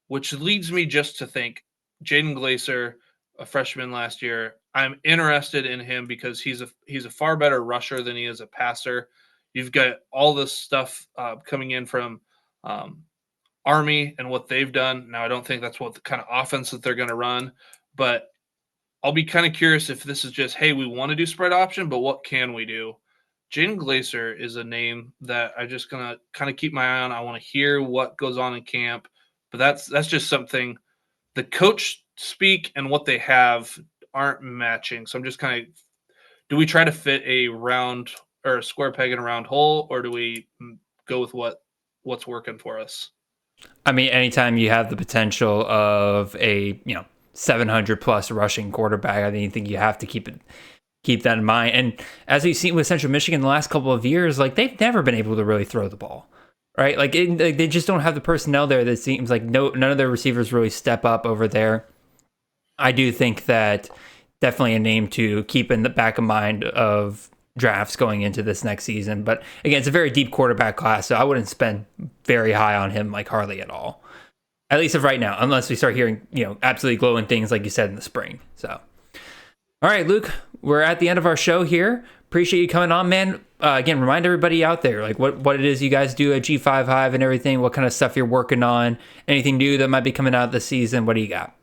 which leads me just to think Jaden Glaser, a freshman last year, I'm interested in him because he's a far better rusher than he is a passer. You've got all this stuff coming in from Army and what they've done. Now, I don't think that's what the kind of offense that they're going to run, but I'll be kind of curious if this is just, hey, we want to do spread option, but what can we do? Jaden Glacier is a name that I'm just going to kind of keep my eye on. I want to hear what goes on in camp, but that's just something the coach speak and what they have aren't matching. So I'm just kind of, do we try to fit a round or a square peg in a round hole, or do we go with what's working for us? I mean, anytime you have the potential of a 700 plus rushing quarterback, I think you have to keep that in mind. And as we've seen with Central Michigan the last couple of years, like they've never been able to really throw the ball, right? Like they just don't have the personnel there. That seems like none of their receivers really step up over there. I do think that definitely a name to keep in the back of mind of drafts going into this next season. But again, it's a very deep quarterback class, so I wouldn't spend very high on him like hardly at all. At least of right now, unless we start hearing, absolutely glowing things like you said in the spring. So, all right, Luke, we're at the end of our show here. Appreciate you coming on, man. Again, remind everybody out there, like what it is you guys do at G5 Hive and everything, what kind of stuff you're working on, anything new that might be coming out this season. What do you got?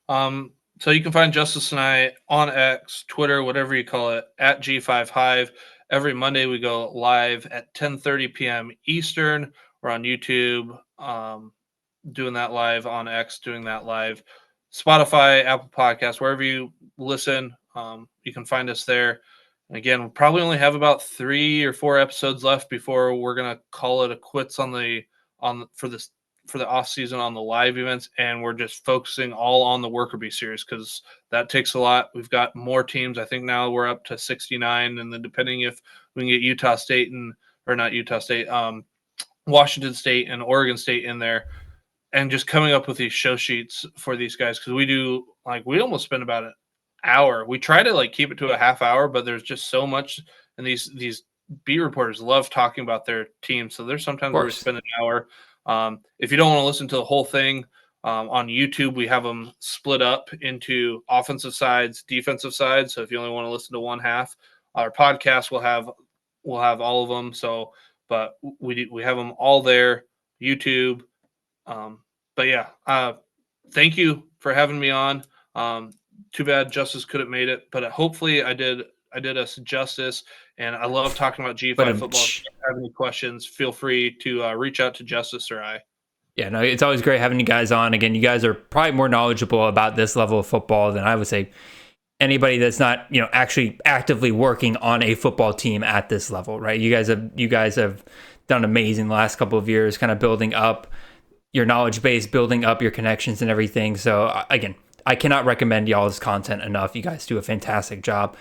So you can find Justice and I on X, Twitter, whatever you call it, at G5 Hive. Every Monday we go live at 10:30 p.m. Eastern. We're on YouTube, doing that live, on X, doing that live, Spotify, Apple Podcasts, wherever you listen, you can find us there. And again, we'll probably only have about 3 or 4 episodes left before we're gonna call it a quits for the off season on the live events, and we're just focusing all on the Worker Bee series because that takes a lot. We've got more teams. I think now we're up to 69, and then depending if we can get Washington State and Oregon State in there, and just coming up with these show sheets for these guys, because we almost spend about an hour. We try to keep it to a half hour, but there's just so much, and these beat reporters love talking about their team, so there's sometimes where we spend an hour. If you don't want to listen to the whole thing, on YouTube, we have them split up into offensive sides, defensive sides. So if you only want to listen to one half, our podcast will have all of them. So, but we have them all there, YouTube. But yeah, thank you for having me on. Too bad Justice couldn't made it, but hopefully I did us justice, and I love talking about G5 football. If you have any questions, feel free to reach out to Justice or I. Yeah, no, it's always great having you guys on. Again, you guys are probably more knowledgeable about this level of football than I would say anybody that's not, actually actively working on a football team at this level, right? You guys have done amazing the last couple of years, kind of building up your knowledge base, building up your connections and everything. So again, I cannot recommend y'all's content enough. You guys do a fantastic job.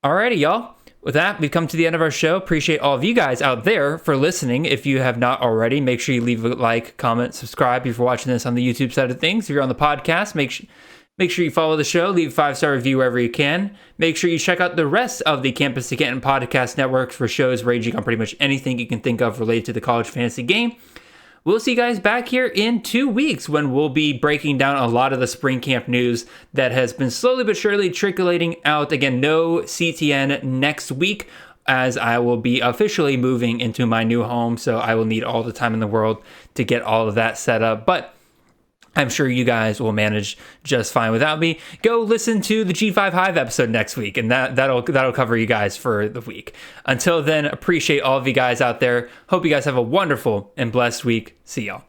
Alrighty, y'all. With that, we've come to the end of our show. Appreciate all of you guys out there for listening. If you have not already, make sure you leave a like, comment, subscribe if you're watching this on the YouTube side of things. If you're on the podcast, make sure you follow the show, leave a 5-star review wherever you can. Make sure you check out the rest of the Campus to Canton podcast networks for shows ranging on pretty much anything you can think of related to the college fantasy game. We'll see you guys back here in 2 weeks when we'll be breaking down a lot of the spring camp news that has been slowly but surely trickling out. Again, no CTN next week, as I will be officially moving into my new home, so I will need all the time in the world to get all of that set up. But I'm sure you guys will manage just fine without me. Go listen to the G5 Hive episode next week, and that'll cover you guys for the week. Until then, appreciate all of you guys out there. Hope you guys have a wonderful and blessed week. See y'all.